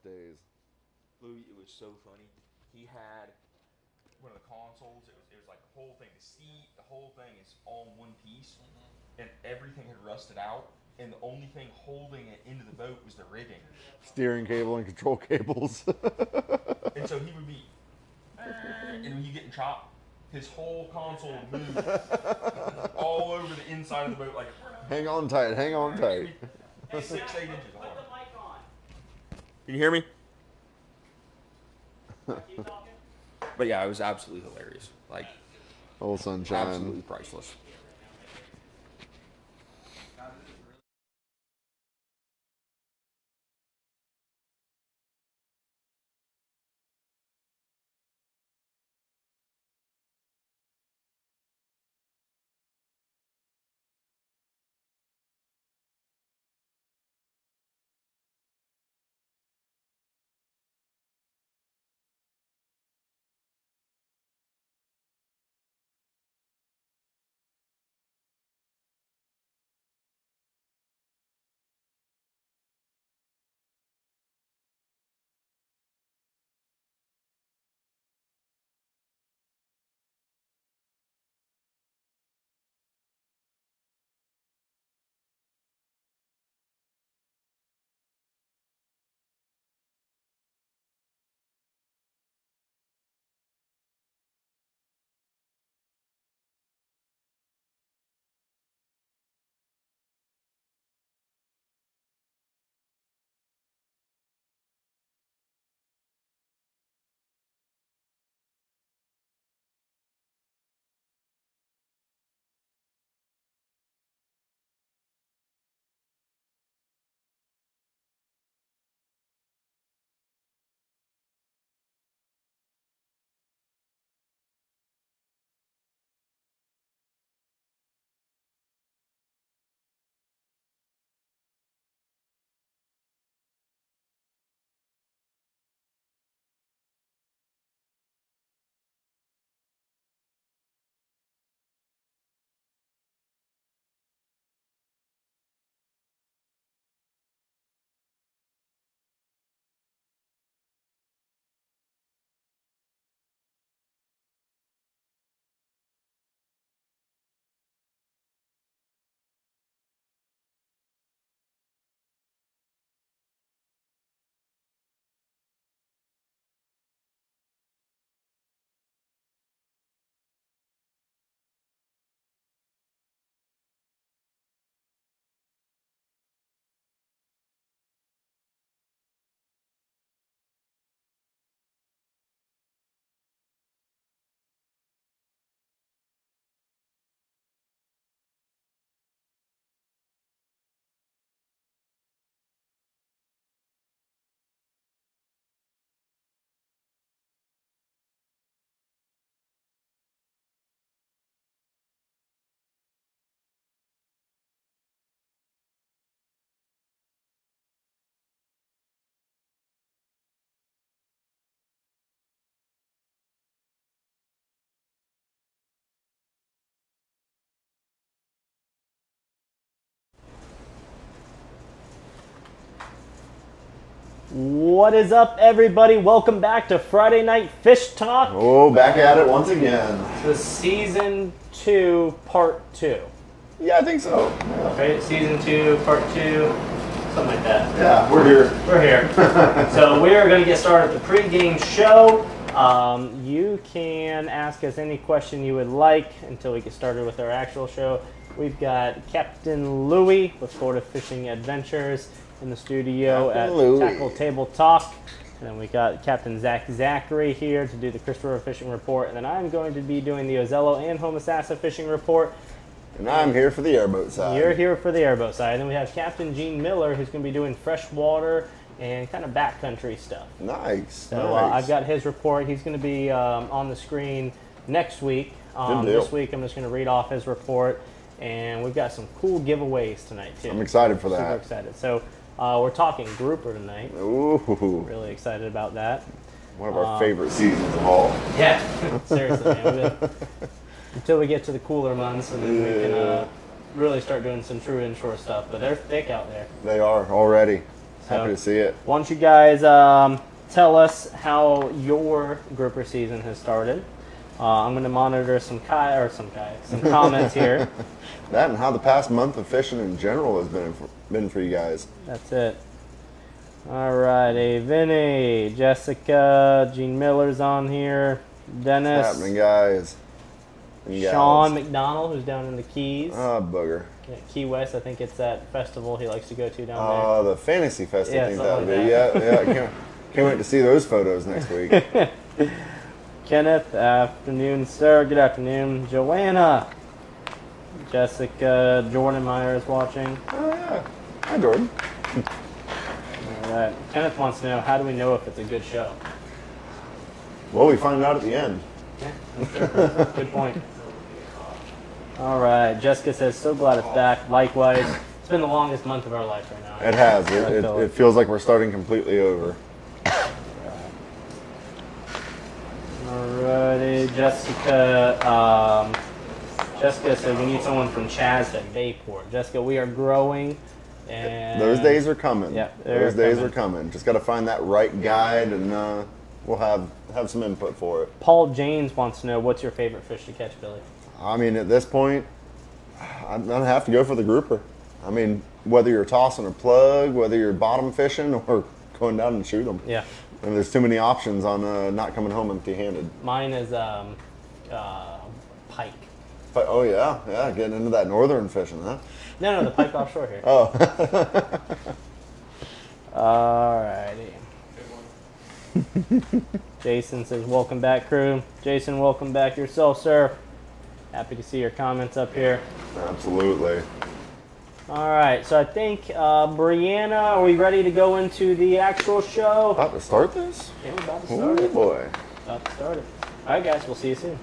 days. Louie, it was so funny. He had one of the consoles. It was like the whole thing. The seat, the whole thing is all in one piece, and everything had rusted out. And the only thing holding it into the boat was the rigging. Steering cable and control cables. And so he would be, and when you get in chop, his whole console would move all over the inside of the boat like. Hang on tight, hang on tight. 6, 8 inches long. Can you hear me? But yeah, it was absolutely hilarious. Like, Oh, sunshine. absolutely priceless. What is up, everybody? Welcome back to Friday Night Fish Talk. Oh, back at it once again. The Season 2, Part 2. Yeah, I think so. Right? Season 2, Part 2, something like that. Yeah, we're here. We're here. So we're going to get started with the pregame show. You can ask us any question you would like until we get started with our actual show. We've got Captain Louie with Florida Fishing Adventures in the studio Captain at Louie. Tackle Table Talk. And then we got Captain Zac Zachry here to do the Christopher Fishing Report. And then I'm going to be doing the Ozello and Homosassa Fishing Report. And I'm here for the airboat side. You're here for the airboat side. And then we have Captain Gene Miller, who's going to be doing freshwater and kind of backcountry stuff. Nice. So nice. I've got his report. He's going to be on the screen next week. Good deal. This week I'm just going to read off his report. And we've got some cool giveaways tonight, too. I'm excited for that. Super excited. So we're talking grouper tonight. Ooh. Really excited about that. One of our favorite seasons of all. Yeah, seriously, man. Until we get to the cooler months, and then we can really start doing some true inshore stuff. But they're thick out there. They are already. Happy to see it. Why don't you guys tell us how your grouper season has started? I'm going to monitor some comments here. That and how the past month of fishing in general has been for you guys. That's it. All righty, Vinny, Jessica, Gene Miller's on here, Dennis, What's happening, guys? And Sean gals? McDonald, who's down in the Keys. Ah, bugger. Yeah, Key West, I think it's that festival he likes to go to down there. The Fantasy Fest, Yeah, I think that would something be. like Yeah, I can't wait to see those photos next week. Kenneth, afternoon, sir. Good afternoon. Joanna, Jessica, Jordan Meyer is watching. Oh, yeah. Hi, Jordan. All right. Kenneth wants to know, how do we know if it's a good show? Well, we find out at the end. Yeah, good point. All right. Jessica says, so glad it's back. Likewise. It's been the longest month of our life right now. It has. I feel It feels like we're starting completely over. Alrighty, Jessica. Jessica said we need someone from Chaz at Bayport. Jessica, we are growing, and Those days are coming. Yeah, those days are coming. Just got to find that right guide, and we'll have some input for it. Paul James wants to know, what's your favorite fish to catch, Billy? I mean, at this point, I'm gonna have to go for the grouper. I mean, whether you're tossing a plug, whether you're bottom fishing, or going down and shoot them. Yeah, And there's too many options on not coming home empty-handed. mine is pike. But oh yeah, getting into that northern fishing, huh? No, the pike offshore here. Oh, Alrighty. Jason says, welcome back, crew. Jason, welcome back yourself, sir. Happy to see your comments up here. absolutely. All right, so I think, Brianna, are we ready to go into the actual show? About to start this? Yeah, we're about to start Oh it. boy. About to start it. All right, guys, we'll see you soon.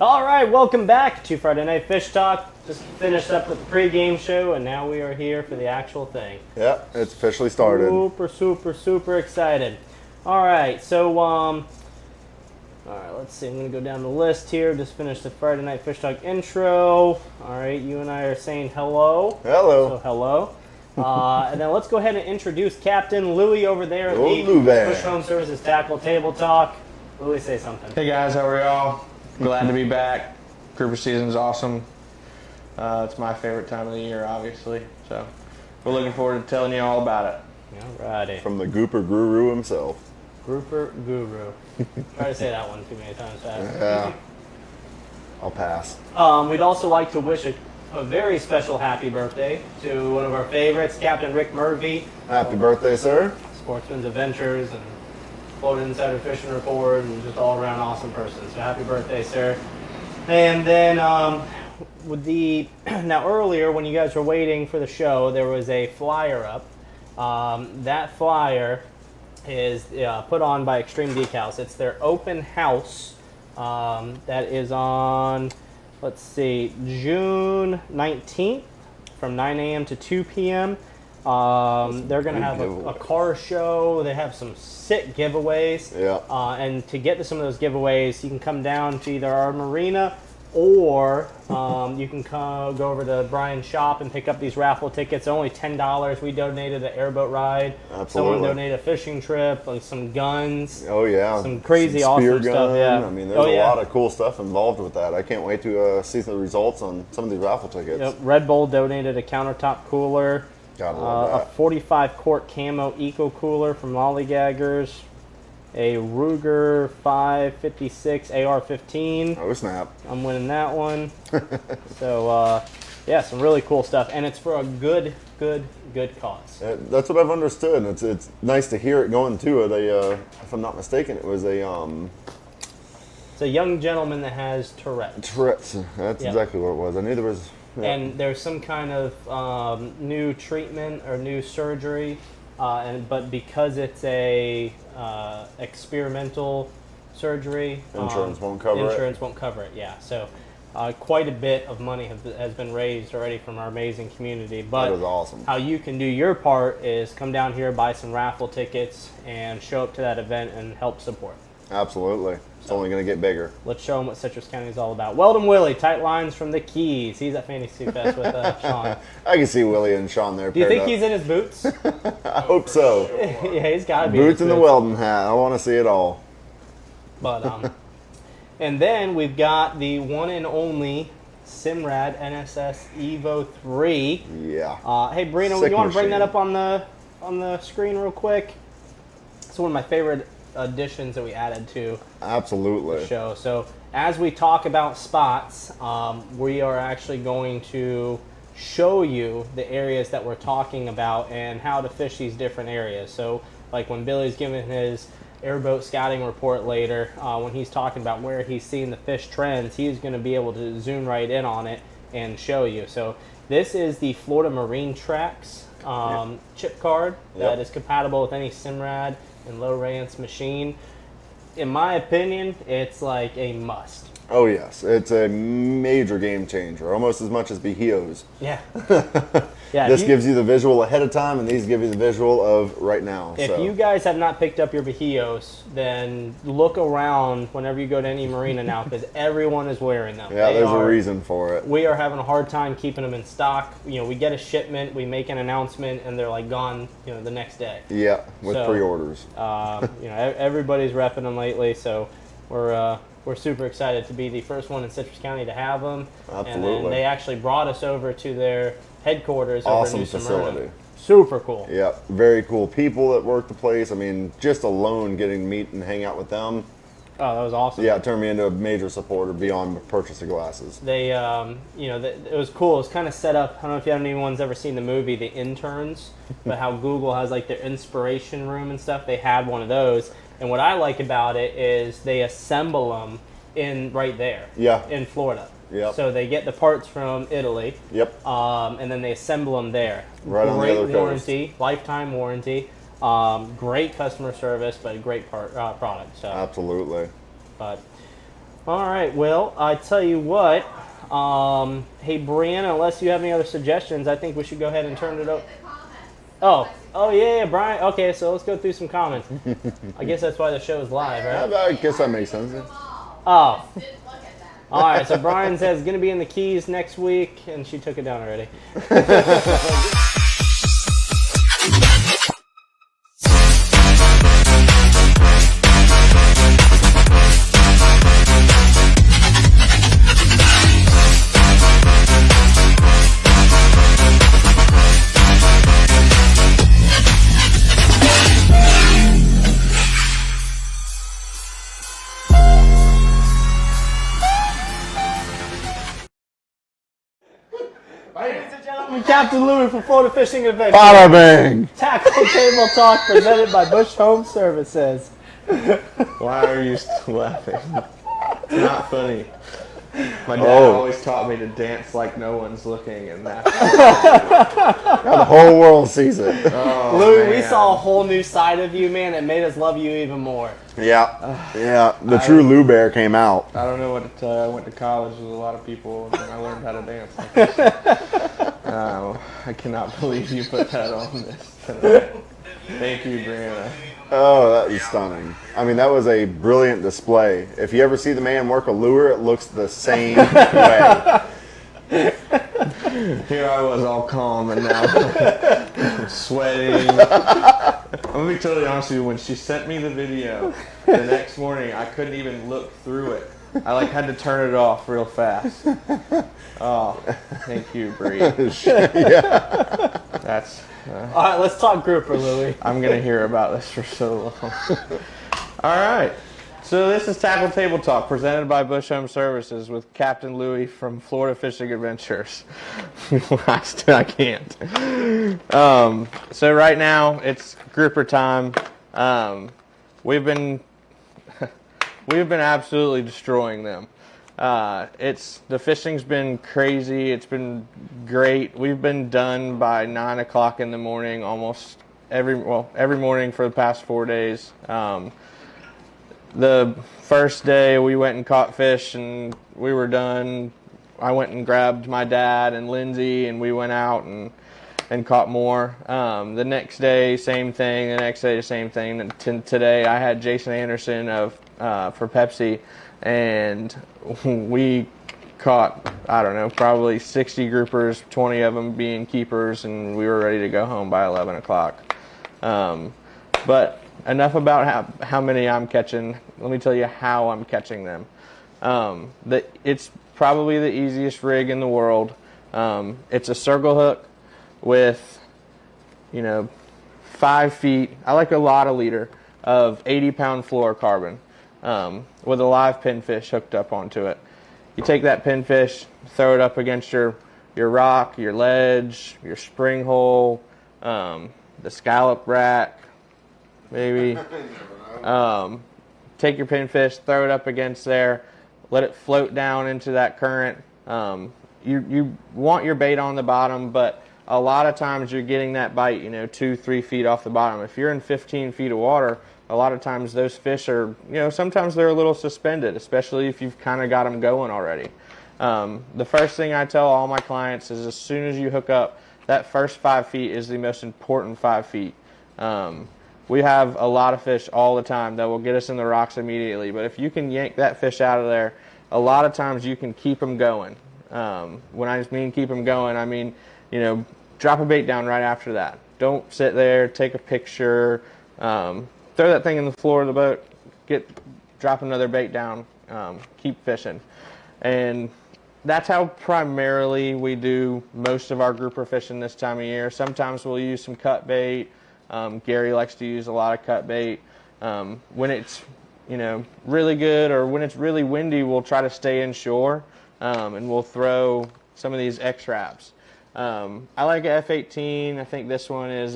All right, welcome back to Friday Night Fish Talk. Just finished up with the pregame show, and now we are here for the actual thing. Yeah, it's officially started. Super excited. All right, so all right, let's see. I'm gonna go down the list here. Just finished the Friday Night Fish Talk intro. All right, you and I are saying hello. Hello. So hello. And then let's go ahead and introduce Captain Louie over there. Oh, Lead Louie. Push Home Services Tackle Table Talk. Louie, say something. Hey guys, how are y'all? Glad to be back. Grouper season's awesome. It's my favorite time of the year, obviously. So we're looking forward to telling you all about it. Alrighty. From the Gooper Guru himself. Grouper Guru. Try to say that one too many times fast. Yeah. I'll pass. We'd also like to wish a very special happy birthday to one of our favorites, Captain Rick Murphy. Happy birthday, sir. Sportsman's Adventures and Florida Insider Fishing Report, and just all around awesome person. So happy birthday, sir. And then with the now earlier when you guys were waiting for the show, there was a flyer up. That flyer is put on by Extreme Decalz. It's their open house that is on, let's see, June 19th from 9 a.m. to 2 p.m. They're going to have a car show. They have some sick giveaways. Yeah. And to get to some of those giveaways, you can come down to either our marina or you can go over to Brian's shop and pick up these raffle tickets. They're only $10. We donated an airboat ride. Absolutely. Someone donated a fishing trip, like some guns. Oh yeah, some crazy some spear awesome stuff. gun. Yeah, I mean, there's a lot of cool stuff involved with that. I can't wait to see the results on some of these raffle tickets. Yep. Red Bull donated a countertop cooler. Gotta love A that. 45 quart camo eco cooler from Lollygaggers. A Ruger 556 AR-15. Oh snap! I'm winning that one. So, yeah, some really cool stuff, and it's for a good cause. That's what I've understood. It's nice to hear it going to it. If I'm not mistaken, it was a It's a young gentleman that has Tourette's. Tourette's. That's Yep. exactly what it was. I knew there was. Yeah. And there's some kind of new treatment or new surgery, but because it's a experimental surgery, Insurance won't cover it. Insurance won't cover it. Yeah, so quite a bit of money has been raised already from our amazing community. But That is awesome. how you can do your part is come down here, buy some raffle tickets, and show up to that event and help support. Absolutely. It's only going to get bigger. Let's show them what Citrus County is all about. Weldon Willie, tight lines from the Keys. He's at Fantasy Fest with Sean. I can see Willie and Sean there. Do you paired think up. he's in his boots? I hope so. Yeah, he's got to be. Boots in and his the Weldon hat. I want to see it all. But and then we've got the one and only Simrad NSS Evo 3. Yeah. Hey, Brino, Sick you want to bring machine. that up on the screen real quick? It's one of my favorite additions that we added to Absolutely. the show. So as we talk about spots, we are actually going to show you the areas that we're talking about and how to fish these different areas. So like when Billy's giving his airboat scouting report later, when he's talking about where he's seeing the fish trends, he's going to be able to zoom right in on it and show you. So this is the Florida Marine Tracks chip card that is compatible with any Simrad and Lowrance machine. In my opinion, it's like a must. Oh, yes. It's a major game changer, almost as much as Bahios. Yeah. Yeah. This gives you the visual ahead of time, and these give you the visual of right now. If you guys have not picked up your Bahios, then look around whenever you go to any marina now, because everyone is wearing them. Yeah, there's a reason for it. We are having a hard time keeping them in stock. You know, we get a shipment, we make an announcement, and they're like gone, you know, the next day. Yeah, with So, pre-orders. You know, everybody's repping them lately, so we're super excited to be the first one in Citrus County to have them. And Absolutely. then they actually brought us over to their headquarters Awesome over in New facility. Smyrna. Super cool. Yeah, very cool people that work the place. I mean, just alone getting to meet and hang out with them. Oh, that was awesome. Yeah, it turned me into a major supporter beyond purchase of glasses. They, you know, it was cool. It was kind of set up. I don't know if anyone's ever seen the movie The Interns, but how Google has like their inspiration room and stuff. They had one of those. And what I like about it is they assemble them right there. Yeah. In Florida. Yep. So they get the parts from Italy. Yep. And then they assemble them there. Right on the Great other coast. warranty, lifetime warranty. Great customer service, but a great product. So. Absolutely. But all right, well, I tell you what. Hey, Brianna, unless you have any other suggestions, I think we should go ahead and turn it over. Oh yeah, Brian. Okay, so let's go through some comments. I guess that's why the show is live, right? I guess that makes sense. Oh. All right, so Brian says going to be in the Keys next week, and she took it down already. Ladies and gentlemen, Captain Louie from Florida Fishing Adventure. Bada bang! Tackle Table Talk presented by Bush Home Services. Why are you still laughing? It's not funny. My dad Oh. always taught me to dance like no one's looking, and that's Now the whole world sees it. Louie, we man. saw a whole new side of you, man, that made us love you even more. Yeah. The true Lou Bear came out. I don't know what to tell you. I went to college with a lot of people, and I learned how to dance like this. I cannot believe you put that on this tonight. Thank you, Brianna. Oh, that is stunning. I mean, that was a brilliant display. If you ever see the man work a lure, it looks the same way. Here I was all calm and now sweating. I'm going to be totally honest with you. When she sent me the video the next morning, I couldn't even look through it. I had to turn it off real fast. Oh, thank you, Bree. Yeah. That's. All right, let's talk grouper, Louie. I'm going to hear about this for so long. All right. So this is Tackle Table Talk presented by Bush Home Services with Captain Louie from Florida Fishing Adventures. I can't. So right now it's grouper time. We've been absolutely destroying them. The fishing's been crazy. It's been great. We've been done by 9 o'clock in the morning almost every morning for the past 4 days. The first day we went and caught fish and we were done. I went and grabbed my dad and Lindsay and we went out and caught more. The next day, same thing. The next day, same thing. And today I had Jason Anderson for Pepsi, and we caught, I don't know, probably 60 groupers, 20 of them being keepers, and we were ready to go home by 11 o'clock. But enough about how many I'm catching. Let me tell you how I'm catching them. It's probably the easiest rig in the world. It's a circle hook with, 5 feet. I like a lot of leader of 80-pound fluorocarbon with a live pinfish hooked up onto it. You take that pinfish, throw it up against your rock, your ledge, your spring hole, the scallop rack, maybe. Take your pinfish, throw it up against there, let it float down into that current. You want your bait on the bottom, but a lot of times you're getting that bite, 2-3 feet off the bottom. If you're in 15 feet of water, a lot of times those fish are, sometimes they're a little suspended, especially if you've kind of got them going already. The first thing I tell all my clients is as soon as you hook up, that first 5 feet is the most important 5 feet. We have a lot of fish all the time that will get us in the rocks immediately, but if you can yank that fish out of there, a lot of times you can keep them going. When I mean keep them going, I mean, drop a bait down right after that. Don't sit there, take a picture, throw that thing in the floor of the boat, drop another bait down, keep fishing. And that's how primarily we do most of our grouper fishing this time of year. Sometimes we'll use some cut bait. Gary likes to use a lot of cut bait. When it's really good or when it's really windy, we'll try to stay inshore, and we'll throw some of these X-Wraps. I like a F18. I think this one is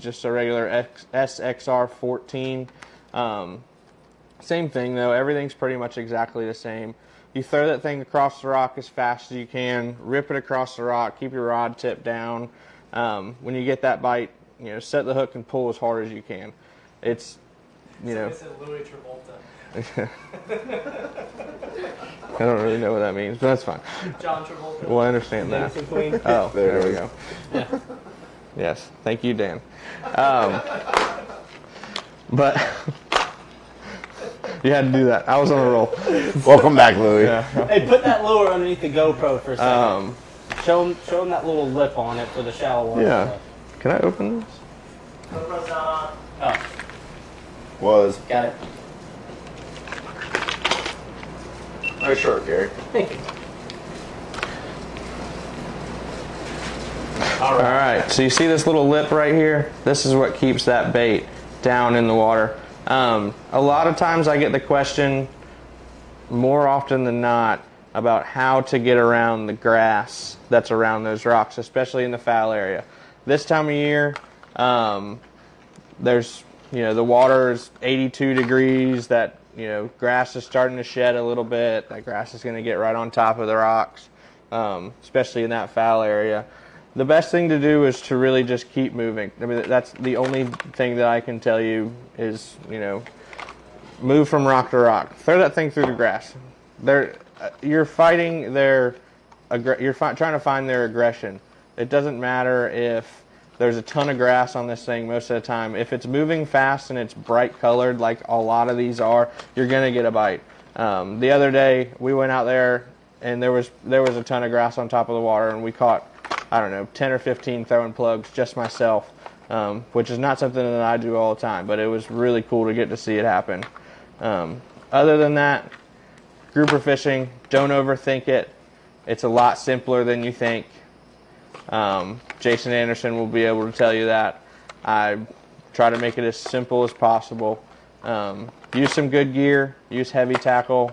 just a regular SXR 14. Same thing though, everything's pretty much exactly the same. You throw that thing across the rock as fast as you can, rip it across the rock, keep your rod tip down. When you get that bite, set the hook and pull as hard as you can. It's, It's a Louie Travolta. I don't really know what that means, but that's fine. John Travolta. Well, I understand that. Dancing Queen. Oh, there we go. Yeah. Yes, thank you, Dan. But you had to do that. I was on a roll. Welcome back, Louie. Yeah. Hey, put that lure underneath the GoPro for a second. Show him that little lip on it for the shallow water. Yeah. Can I open this? GoPro's not on. Oh, Was. got it. Nice shirt, Gary. All right, so you see this little lip right here? This is what keeps that bait down in the water. A lot of times I get the question, more often than not, about how to get around the grass that's around those rocks, especially in the foul area. This time of year, there's, the water is 82 degrees, that, grass is starting to shed a little bit. That grass is going to get right on top of the rocks, especially in that foul area. The best thing to do is to really just keep moving. I mean, that's the only thing that I can tell you is, move from rock to rock. Throw that thing through the grass. You're fighting trying to find their aggression. It doesn't matter if There's a ton of grass on this thing most of the time. If it's moving fast and it's bright colored like a lot of these are, you're going to get a bite. The other day we went out there and there was a ton of grass on top of the water, and we caught, I don't know, 10 or 15 throwing plugs, just myself, which is not something that I do all the time, but it was really cool to get to see it happen. Other than that, grouper fishing, don't overthink it. It's a lot simpler than you think. Jason Anderson will be able to tell you that. I try to make it as simple as possible. Use some good gear, use heavy tackle,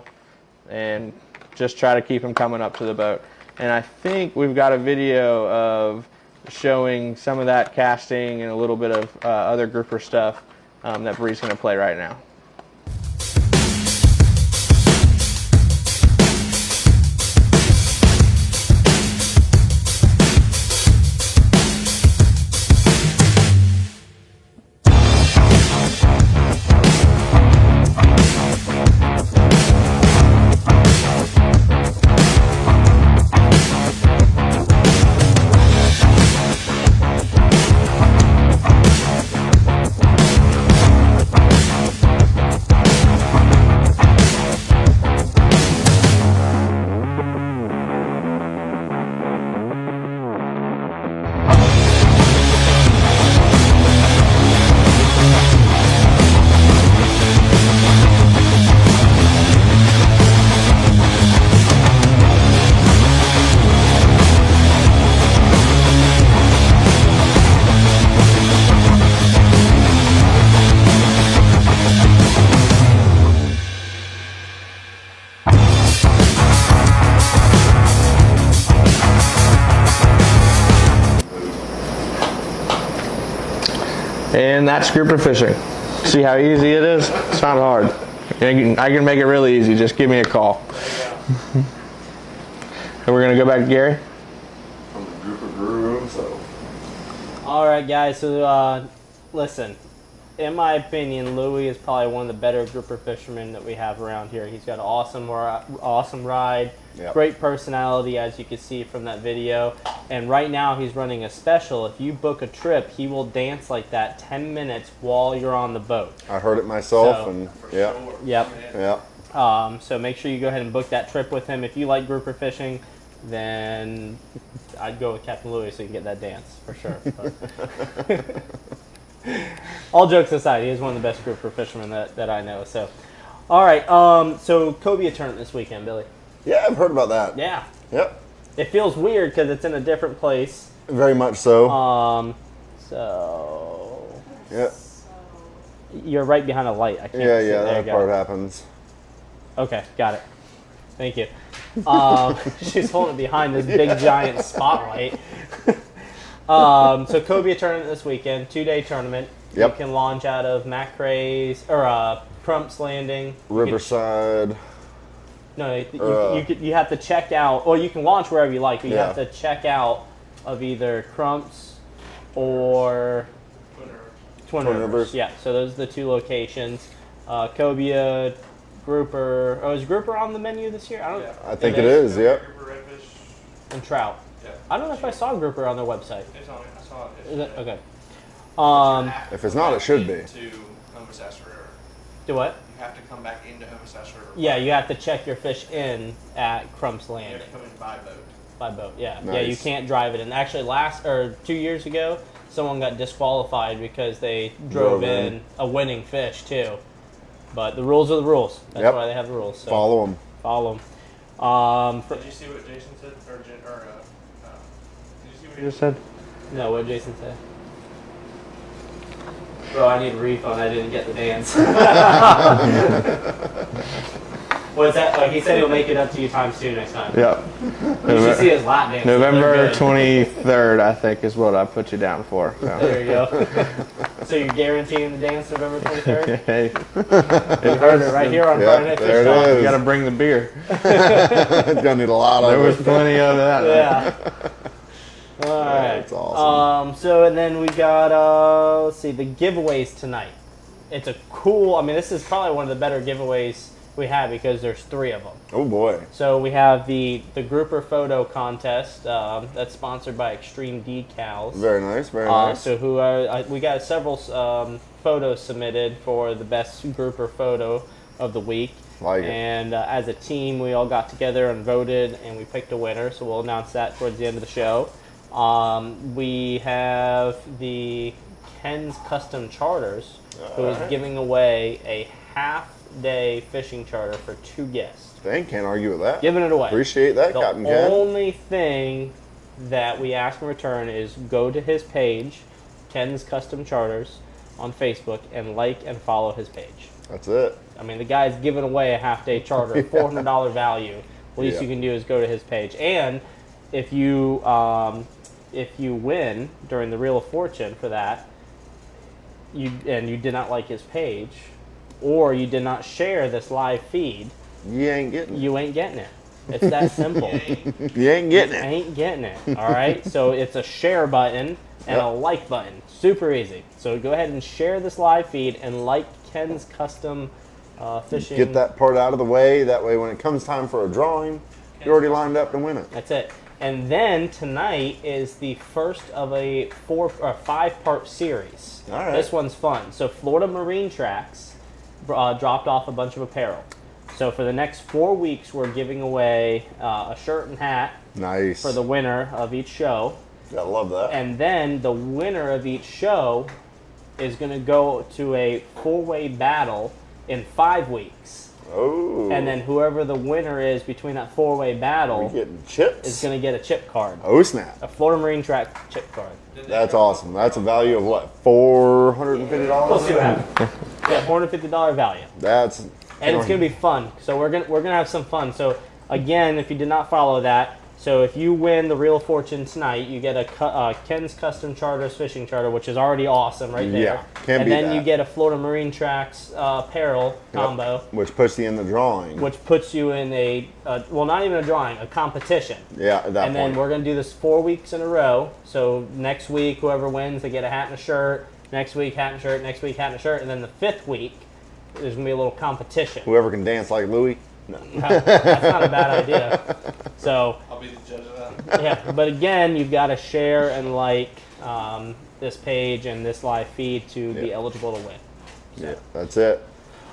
and just try to keep them coming up to the boat. And I think we've got a video of showing some of that casting and a little bit of other grouper stuff that Bree's going to play right now. And that's grouper fishing. See how easy it is? It's not hard. I can make it really easy. Just give me a call. And we're going to go back to Gary. From the grouper groove, so. All right, guys. So, listen. In my opinion, Louie is probably one of the better grouper fishermen that we have around here. He's got an awesome ride, Yep. great personality, as you can see from that video. And right now, he's running a special. If you book a trip, he will dance like that 10 minutes while you're on the boat. I heard it myself, So- and yeah, Yep. yeah. So make sure you go ahead and book that trip with him. If you like grouper fishing, then I'd go with Captain Louie so you can get that dance for sure. But all jokes aside, he is one of the best grouper fishermen that I know. So, all right. So Cobia tournament this weekend, Billy. Yeah, I've heard about that. Yeah. Yep. It feels weird because it's in a different place. Very much so. So Yeah. you're right behind a light. I can't. Yeah, see. yeah, There you that go. part happens. Okay, got it. Thank you. She's holding it behind this big giant spotlight. So Cobia tournament this weekend, 2-day tournament. Yep. You can launch out of Macrae's or Crump's Landing. Riverside. You have to check out, or you can launch wherever you like, but you Yeah. have to check out of either Crump's or Twin Rivers. Yeah, so those are the two locations. Cobia, grouper. Oh, is grouper on the menu this year? I think it is, yep. And trout. Yeah. I don't know if I saw grouper on their website. It's on it. I saw it. Is it? Okay. If it's not, it should be. To Homosassa River. Do what? You have to come back into Homosassa River. Yeah, you have to check your fish in at Crump's You Landing have to come in by boat. by boat. Yeah, yeah, you Nice. can't drive it. And actually, 2 years ago, someone got disqualified because they drove in a winning fish too. But the rules are the rules. That's Yep. why they have the rules. So Follow them. follow them. Did you see what Jason said? Did you see what You just said? No, what did Jason say? Bro, I need a refund. I didn't get the dance. What's that? Like he said, he'll make it up to you times 2 next time. Yep. You should see his lap dance. November They're good. 23rd, I think, is what I put you down for. So. There you go. So you're guaranteeing the dance November 23rd? Hey, You heard it right here on Yep, Friday Night there Fish it Talk. is. you got to bring the beer. Gonna need a lot There of was it. plenty of that. Yeah. All right. That's awesome. So and then we got let's see, the giveaways tonight. It's a cool. I mean, this is probably one of the better giveaways We have, because there's 3 of them. Oh boy. So we have the grouper photo contest that's sponsored by Extreme Decalz. Very nice, very nice. So we got several photos submitted for the best grouper photo of the week. Like it. And as a team, we all got together and voted, and we picked a winner. So we'll announce that towards the end of the show. We have the Ken's Custom Charters, who is giving away a half-day fishing charter for 2 guests. Dang, can't argue with that. Giving it away. Appreciate that, Captain Ken. The only thing that we ask in return is go to his page, Ken's Custom Charters, on Facebook, and like and follow his page. That's it. I mean, the guy's giving away a half-day charter, $400 value. Least you can do is go to his page. And if you win during the Reel of Fortune for that, you did not like his page, or you did not share this live feed, You ain't getting it. you ain't getting it. It's that simple. You ain't getting it. Ain't getting it. All right. So it's a share button and a like button. Super easy. So go ahead and share this live feed and like Ken's Custom Fishing. Get that part out of the way. That way, when it comes time for a drawing, you're already lined up to win it. That's it. And then tonight is the first of a 5-part series. All right. This one's fun. So Florida Marine Tracks dropped off a bunch of apparel. So for the next 4 weeks, we're giving away a shirt and hat Nice. for the winner of each show. I love that. And then the winner of each show is going to go to a 4-way battle in 5 weeks. Oh. And then whoever the winner is between that 4-way battle we getting chips. is going to get a chip card. Oh snap! A Florida Marine Track chip card. That's awesome. That's a value of what? $450. We'll see what happens. Yeah, $450 value. That's. And it's going to be fun. So we're gonna have some fun. So again, if you did not follow that, so if you win the Reel of Fortune tonight, you get a Ken's Custom Charters fishing charter, which is already awesome right there. Yeah, can't and beat then that. you get a Florida Marine Tracks apparel combo, Which puts you in the drawing. which puts you in a well, not even a drawing, a competition. Yeah, at that And point. then we're going to do this 4 weeks in a row. So next week, whoever wins, they get a hat and a shirt. Next week, hat and shirt. Next week, hat and a shirt. And then the 5th week, there's going to be a little competition. Whoever can dance like Louie. No. That's not a bad idea. So, I'll be the judge of that. yeah. But again, you've got to share and like this page and this live feed to be eligible to win. Yeah, that's it.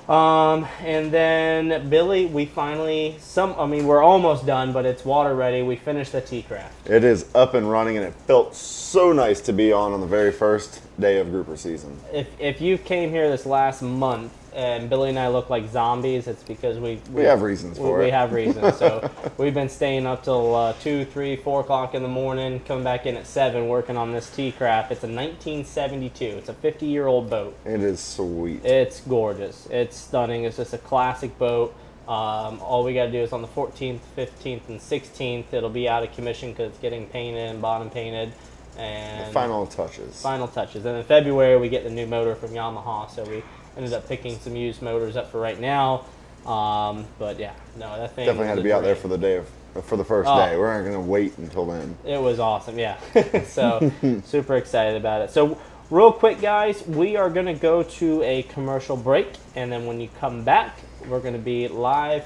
And then Billy, we finally we're almost done, but it's water ready. We finished the T-Craft. It is up and running, and it felt so nice to be on the very first day of grouper season. If you came here this last month and Billy and I look like zombies, it's because we have reasons for it. We have reasons. So we've been staying up till 2, 3, 4 o'clock in the morning, coming back in at 7, working on this T-Craft. It's a 1972. It's a 50-year-old boat. It is sweet. It's gorgeous. It's stunning. It's just a classic boat. All we got to do is on the 14th, 15th, and 16th, it'll be out of commission because it's getting painted and bottom painted. And The final touches. Final touches. And in February, we get the new motor from Yamaha, so we ended up picking some used motors up for right now. But yeah, no, that thing Definitely had to was be out there great. for the day for the first day. We aren't going to wait until then. It was awesome, yeah. So super excited about it. So real quick, guys, we are going to go to a commercial break, and then when you come back, we're going to be live.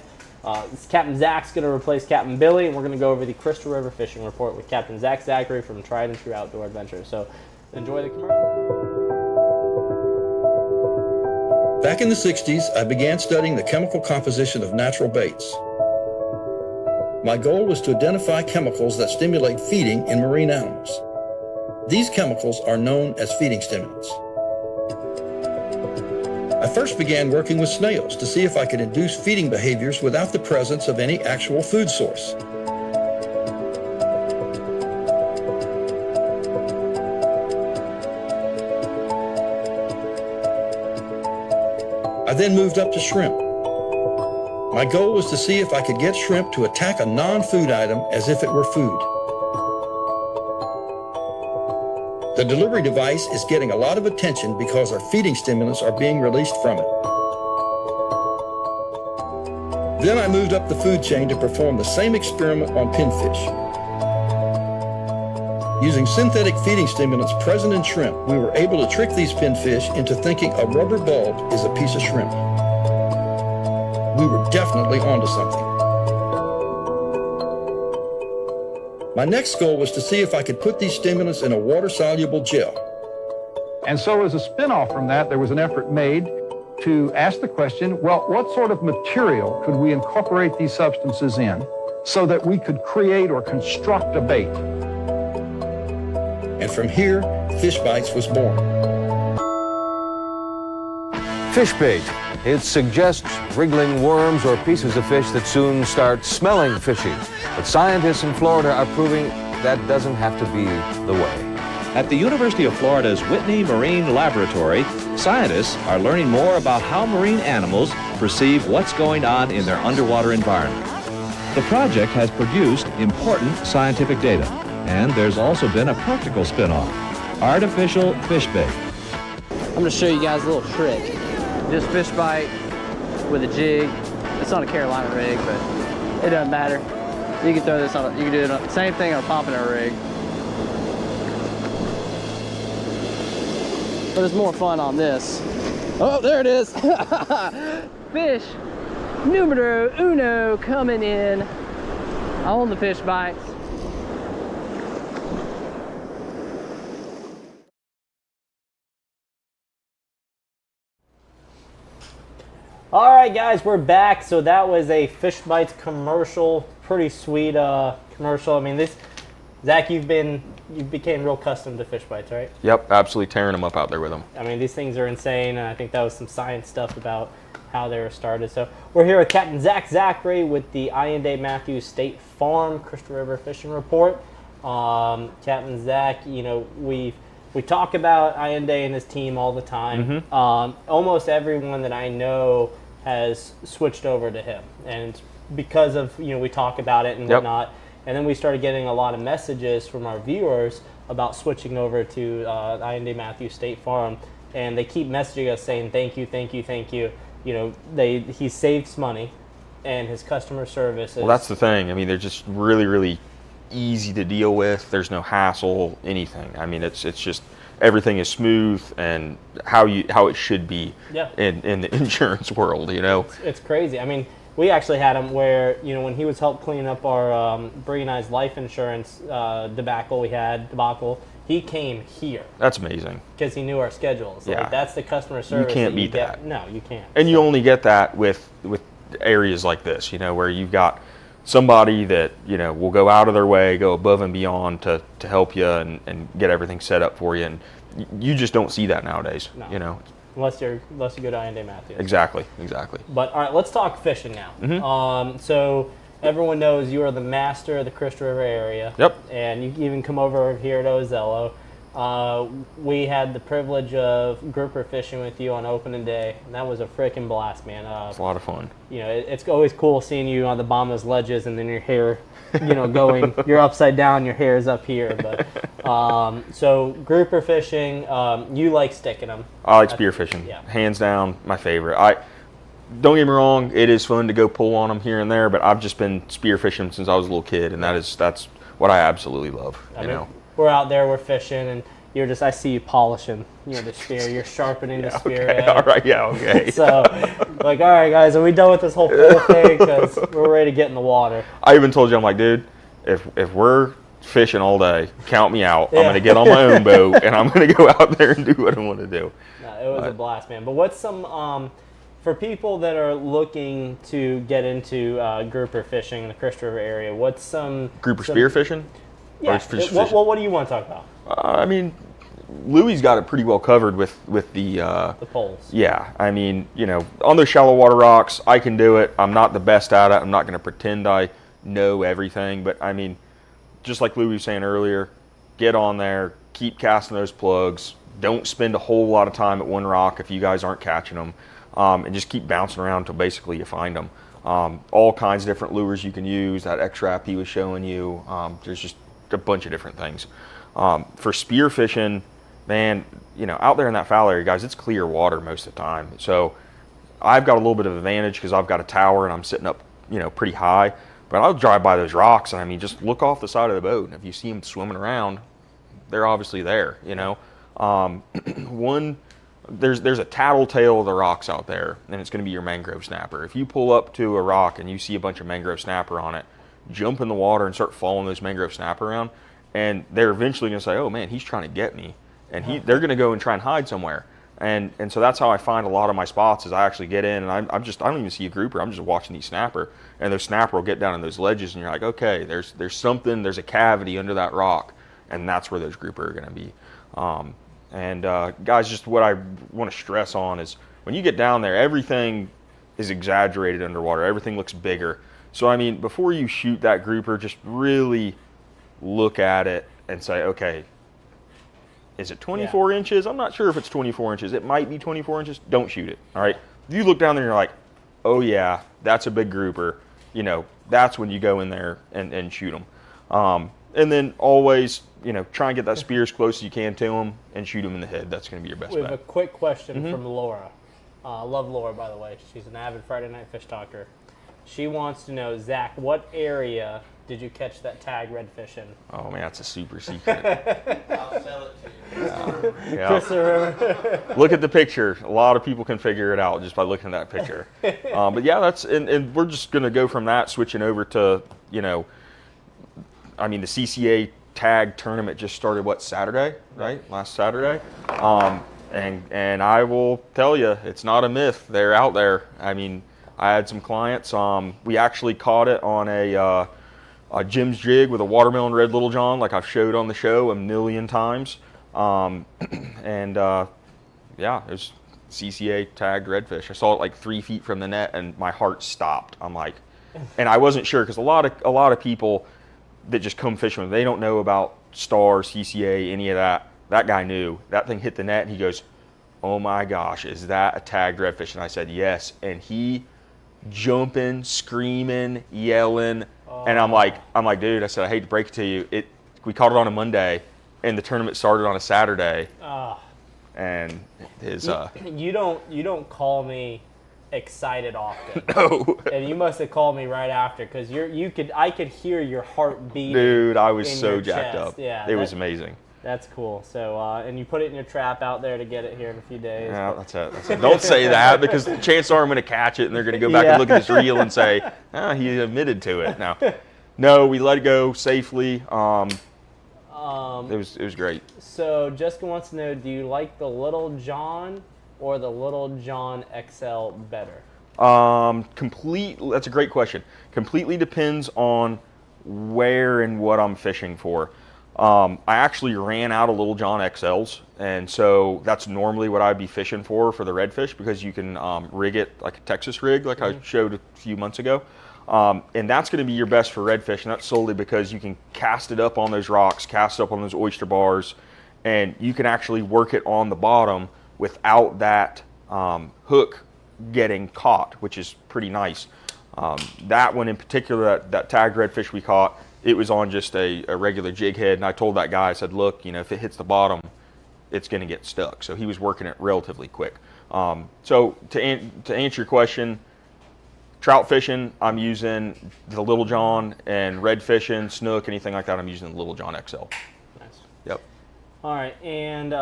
Captain Zach's going to replace Captain Billy, and we're going to go over the Crystal River Fishing Report with Captain Zac Zachry from Tried and True Outdoor Adventures. So enjoy the commercial. Back in the 60s, I began studying the chemical composition of natural baits. My goal was to identify chemicals that stimulate feeding in marine animals. These chemicals are known as feeding stimulants. I first began working with snails to see if I could induce feeding behaviors without the presence of any actual food source. I then moved up to shrimp. My goal was to see if I could get shrimp to attack a non-food item as if it were food. The delivery device is getting a lot of attention because our feeding stimulants are being released from it. Then I moved up the food chain to perform the same experiment on pinfish. Using synthetic feeding stimulants present in shrimp, we were able to trick these pinfish into thinking a rubber bulb is a piece of shrimp. we were definitely onto something. My next goal was to see if I could put these stimulants in a water-soluble gel. And so as a spin-off from that, there was an effort made to ask the question, well, what sort of material could we incorporate these substances in so that we could create or construct a bait? And from here, Fish Bites was born. Fish bait. It suggests wriggling worms or pieces of fish that soon start smelling fishy. But scientists in Florida are proving that doesn't have to be the way. At the University of Florida's Whitney Marine Laboratory, scientists are learning more about how marine animals perceive what's going on in their underwater environment. The project has produced important scientific data, and there's also been a practical spin-off, artificial fish bait. I'm going to show you guys a little trick. Just fish bite with a jig. It's on a Carolina rig, but it doesn't matter. You can throw this on, you can do it on, same thing on a pompano rig. But it's more fun on this. Oh, there it is. Fish numero uno coming in on the fish bites. All right, guys, we're back. So that was a Fish Bites commercial. Pretty sweet commercial. I mean, Zach, you became real accustomed to Fish Bites, right? Yep, absolutely tearing them up out there with them. I mean, these things are insane, and I think that was some science stuff about how they were started. So we're here with Captain Zac Zachry with the Ayinde Matthews State Farm Crystal River Fishing Report. Captain Zac, you know, we talk about Ayinde and his team all the time. Almost everyone that I know has switched over to him, and it's because of, you know, we talk about it and whatnot. And then we started getting a lot of messages from our viewers about switching over to Ayinde Matthews State Farm, and they keep messaging us saying thank you, thank you, thank you. You know, he saves money, and his customer service is... Well, that's the thing. I mean, they're just really, really easy to deal with. There's no hassle, anything. I mean, it's just everything is smooth and how it should be in the insurance world, you know. It's crazy. I mean, we actually had him where, you know, when he was helping clean up our Bree and I's life insurance debacle, he came here. That's amazing. Because he knew our schedules. Yeah. Like, that's the customer service. You can't beat that. No, you can't. And you only get that with areas like this, you know, where you've got somebody that, you know, will go out of their way, go above and beyond to help you and get everything set up for you. And you just don't see that nowadays, you know. Unless you go to Ayinde Matthews. Exactly. But all right, let's talk fishing now. So everyone knows you are the master of the Crystal River area. Yep. And you even come over here to Ozello. We had the privilege of grouper fishing with you on opening day, and that was a freaking blast, man. It's a lot of fun. You know, it's always cool seeing you on the bottom of those ledges, and then your hair, you know, going, you're upside down, your hair is up here. But so grouper fishing, you like sticking them. I like spear fishing. Yeah. Hands down, my favorite. Don't get me wrong, it is fun to go pull on them here and there, but I've just been spear fishing since I was a little kid, and that's what I absolutely love. You know. We're out there, we're fishing, and I see you polishing, you know, the spear. You're sharpening the spear. Okay, all right, yeah, okay. So, like, all right, guys, are we done with this whole pull thing? Because we're ready to get in the water. I even told you, I'm like, dude, if we're fishing all day, count me out. I'm going to get on my own boat, and I'm going to go out there and do what I want to do. No, it was a blast, man. But what's some, for people that are looking to get into grouper fishing in the Crystal River area, what's some... Spear fishing? Yeah. What do you want to talk about? I mean, Louie's got it pretty well covered with the poles. Yeah, I mean, you know, on those shallow water rocks, I can do it. I'm not the best at it. I'm not going to pretend I know everything, but I mean, just like Louie was saying earlier, get on there, keep casting those plugs. Don't spend a whole lot of time at one rock if you guys aren't catching them, and just keep bouncing around until basically you find them. All kinds of different lures you can use. That X-Trap he was showing you. There's just a bunch of different things. For spear fishing, man, you know, out there in that foul area, guys, it's clear water most of the time. So I've got a little bit of advantage because I've got a tower and I'm sitting up, you know, pretty high. But I'll drive by those rocks and I mean, just look off the side of the boat, and if you see them swimming around, they're obviously there, you know. One there's a tattletale of the rocks out there, and it's going to be your mangrove snapper. If you pull up to a rock and you see a bunch of mangrove snapper on it, jump in the water and start following those mangrove snapper around, and they're eventually going to say, oh man, he's trying to get me, and they're going to go and try and hide somewhere. And so that's how I find a lot of my spots is I actually get in, and I don't even see a grouper. I'm just watching these snapper, and those snapper will get down in those ledges, and you're like, okay, there's something, there's a cavity under that rock, and that's where those grouper are going to be. Guys, just what I want to stress on is when you get down there, everything is exaggerated underwater. Everything looks bigger. So, I mean, before you shoot that grouper, just really look at it and say, okay, is it 24 inches? I'm not sure if it's 24 inches. It might be 24 inches. Don't shoot it, all right? If you look down there and you're like, oh, yeah, that's a big grouper, you know, that's when you go in there and shoot them. And then always, you know, try and get that spear as close as you can to them and shoot them in the head. That's going to be your best bet. We have a quick question from Laura. Love Laura, by the way. She's an avid Friday Night Fish talker. She wants to know, Zach, what area did you catch that tag redfish in? Oh, man, that's a super secret. I'll sell it to you. Yeah. Look at the picture. A lot of people can figure it out just by looking at that picture. But, yeah, that's and we're just going to go from that, switching over to, you know, I mean, the CCA tag tournament just started, what, Saturday, right? Last Saturday. And I will tell you, it's not a myth. They're out there. I mean, I had some clients. We actually caught it on a Jim's jig with a watermelon red Little John, like I've showed on the show a million times. Yeah, it was CCA tagged redfish. I saw it like 3 feet from the net, and my heart stopped. I'm like, and I wasn't sure because a lot of people that just come fishing with, they don't know about Star, CCA, any of that. That guy knew. That thing hit the net, and he goes, oh my gosh, is that a tagged redfish? And I said, yes. And he jumping, screaming, yelling. And I'm like, dude, I said, I hate to break it to you. We caught it on a Monday, and the tournament started on a Saturday. And his you don't call me excited often. No. And you must have called me right after because I could hear your heart beating. Dude, I was in so your jacked chest. up. Yeah, it was amazing. That's cool. So, and you put it in your trap out there to get it here in a few days. Yeah, that's it. Don't say that because chances are I'm going to catch it and they're going to go back and look at this reel and say, he admitted to it. No, we let it go safely. It was great. So Jessica wants to know, do you like the Little John or the Little John XL better? That's a great question. Completely depends on where and what I'm fishing for. I actually ran out of Little John XLs, and so that's normally what I'd be fishing for the redfish because you can rig it like a Texas rig, like I showed a few months ago. And that's going to be your best for redfish, and that's solely because you can cast it up on those rocks, cast it up on those oyster bars, and you can actually work it on the bottom without that hook getting caught, which is pretty nice. That one in particular, that tagged redfish we caught, it was on just a regular jig head, and I told that guy, I said, look, if it hits the bottom, it's going to get stuck. So he was working it relatively quick. So to answer your question, trout fishing, I'm using the Little John, and red fishing, snook, anything like that, I'm using the Little John XL. Nice. Yep. All right, and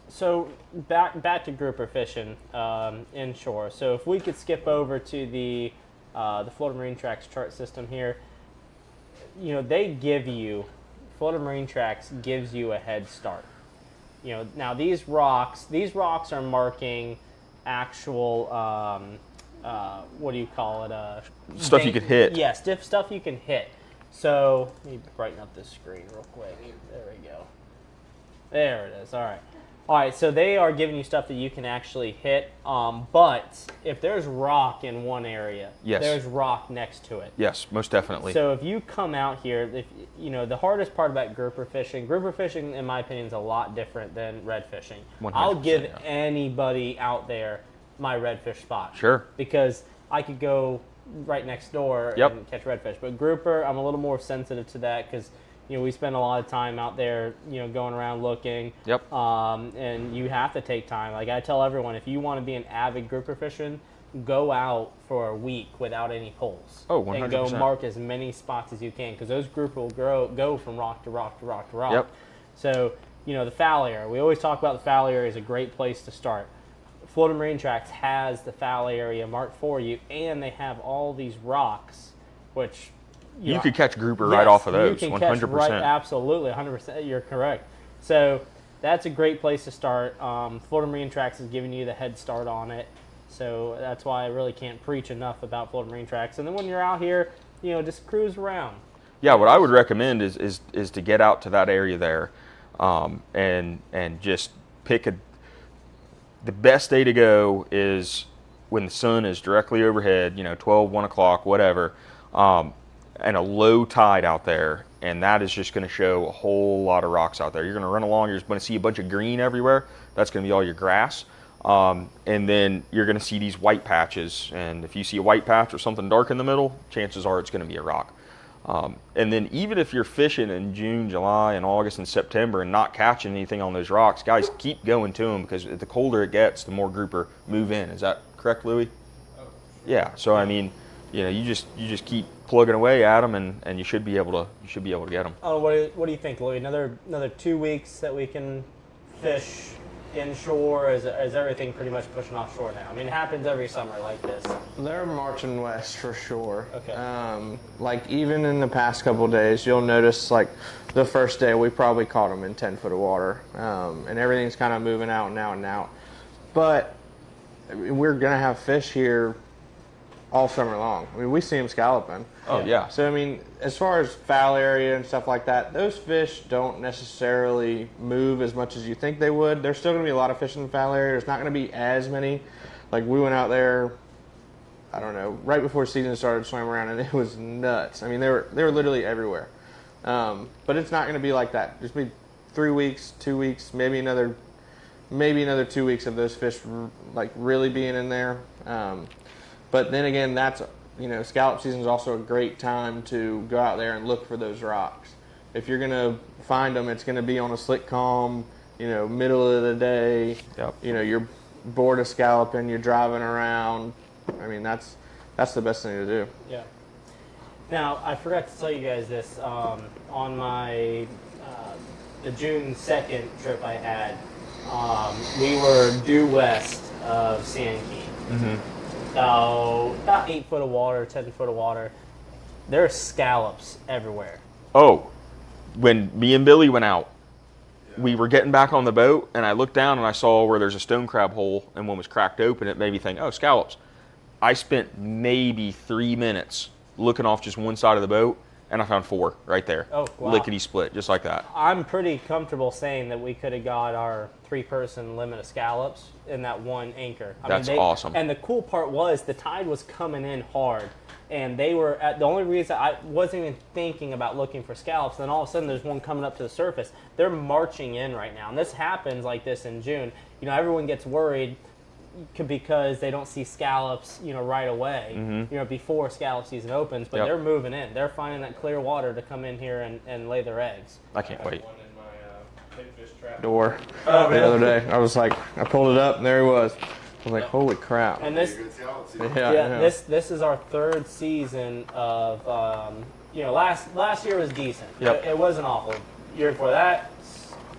so back to grouper fishing inshore. So if we could skip over to the Florida Marine Tracks chart system here, they give you, Florida Marine Tracks gives you a head start. Now these rocks are marking actual, what do you call it? Stuff you could hit. Yeah, stuff you can hit. So let me brighten up this screen real quick. There we go. There it is. All right. All right, so they are giving you stuff that you can actually hit, but if there's rock in one area, yes, there's rock next to it. Yes, most definitely. So if you come out here, the hardest part about grouper fishing, in my opinion, is a lot different than red fishing. 100%, I'll give anybody out there my redfish spot. Sure. Because I could go right next door and catch redfish. But grouper, I'm a little more sensitive to that because we spend a lot of time out there, going around looking. Yep. And you have to take time. Like I tell everyone, if you want to be an avid grouper fishing, go out for a week without any poles. Oh, 100%. And go mark as many spots as you can because those grouper will go from rock to rock to rock to rock. Yep. So, the fallow area. We always talk about the fallow area is a great place to start. Florida Marine Tracks has the fallow area marked for you, and they have all these rocks, which you could catch grouper right off of those. You can 100%. catch right, absolutely, 100%. You're correct. So that's a great place to start. Florida Marine Tracks is giving you the head start on it, so that's why I really can't preach enough about Florida Marine Tracks. And then when you're out here, just cruise around. Yeah, what I would recommend is to get out to that area there, and just pick the best day to go is when the sun is directly overhead, 12, 1 o'clock, whatever, and a low tide out there, and that is just going to show a whole lot of rocks out there. You're going to run along, you're going to see a bunch of green everywhere. That's going to be all your grass. And then you're going to see these white patches, and if you see a white patch or something dark in the middle, chances are it's going to be a rock. And then even if you're fishing in June, July, and August and September and not catching anything on those rocks, guys, keep going to them, because the colder it gets, the more grouper move in. Is that correct, Louie? Yeah. So I mean, you just keep plugging away at them, and you should be able to get them. Oh, what do you think, Louie? Another 2 weeks that we can fish inshore? Is everything pretty much pushing offshore now? I mean, it happens every summer like this. They're marching west for sure. Okay. Like even in the past couple of days, you'll notice like the first day we probably caught them in 10 foot of water, and everything's kind of moving out and out and out. But I mean, we're gonna have fish here all summer long. I mean, we see them scalloping. Oh yeah. So I mean, as far as foul area and stuff like that, those fish don't necessarily move as much as you think they would. There's still going to be a lot of fish in the foul area. There's not going to be as many. Like we went out there, I don't know, right before season started, swam around, and it was nuts. I mean, they were literally everywhere. But it's not going to be like that. Just be 3 weeks, 2 weeks, maybe another 2 weeks of those fish like really being in there. But then again, that's, scallop season is also a great time to go out there and look for those rocks. If you're going to find them, it's going to be on a slick calm, middle of the day. Yep. You're bored of scalloping, you're driving around. I mean, that's the best thing to do. Yeah. Now, I forgot to tell you guys this. On my the June 2nd trip I had, we were due west of Sand Key. Mm-hmm. So about 8 foot of water, 10 foot of water. There are scallops everywhere. Oh, when me and Billy went out, we were getting back on the boat, and I looked down and I saw where there's a stone crab hole, and one was cracked open. It made me think, oh, scallops. I spent maybe 3 minutes looking off just one side of the boat, and I found 4 right there. Oh, wow. Lickety split, just like that. I'm pretty comfortable saying that we could have got our 3-person limit of scallops in that one anchor. That's awesome. And the cool part was the tide was coming in hard, and they were the only reason I wasn't even thinking about looking for scallops. Then all of a sudden, there's one coming up to the surface. They're marching in right now, and this happens like this in June. Everyone gets worried because they don't see scallops, right away, before scallop season opens. But they're moving in. They're finding that clear water to come in here and lay their eggs. I can't wait. One in my pinfish trap door the other day. I was like, I pulled it up, and there he was. I was like, holy crap. And this, this is our 3rd season of, last year was decent. Yep. It wasn't awful. The year before that,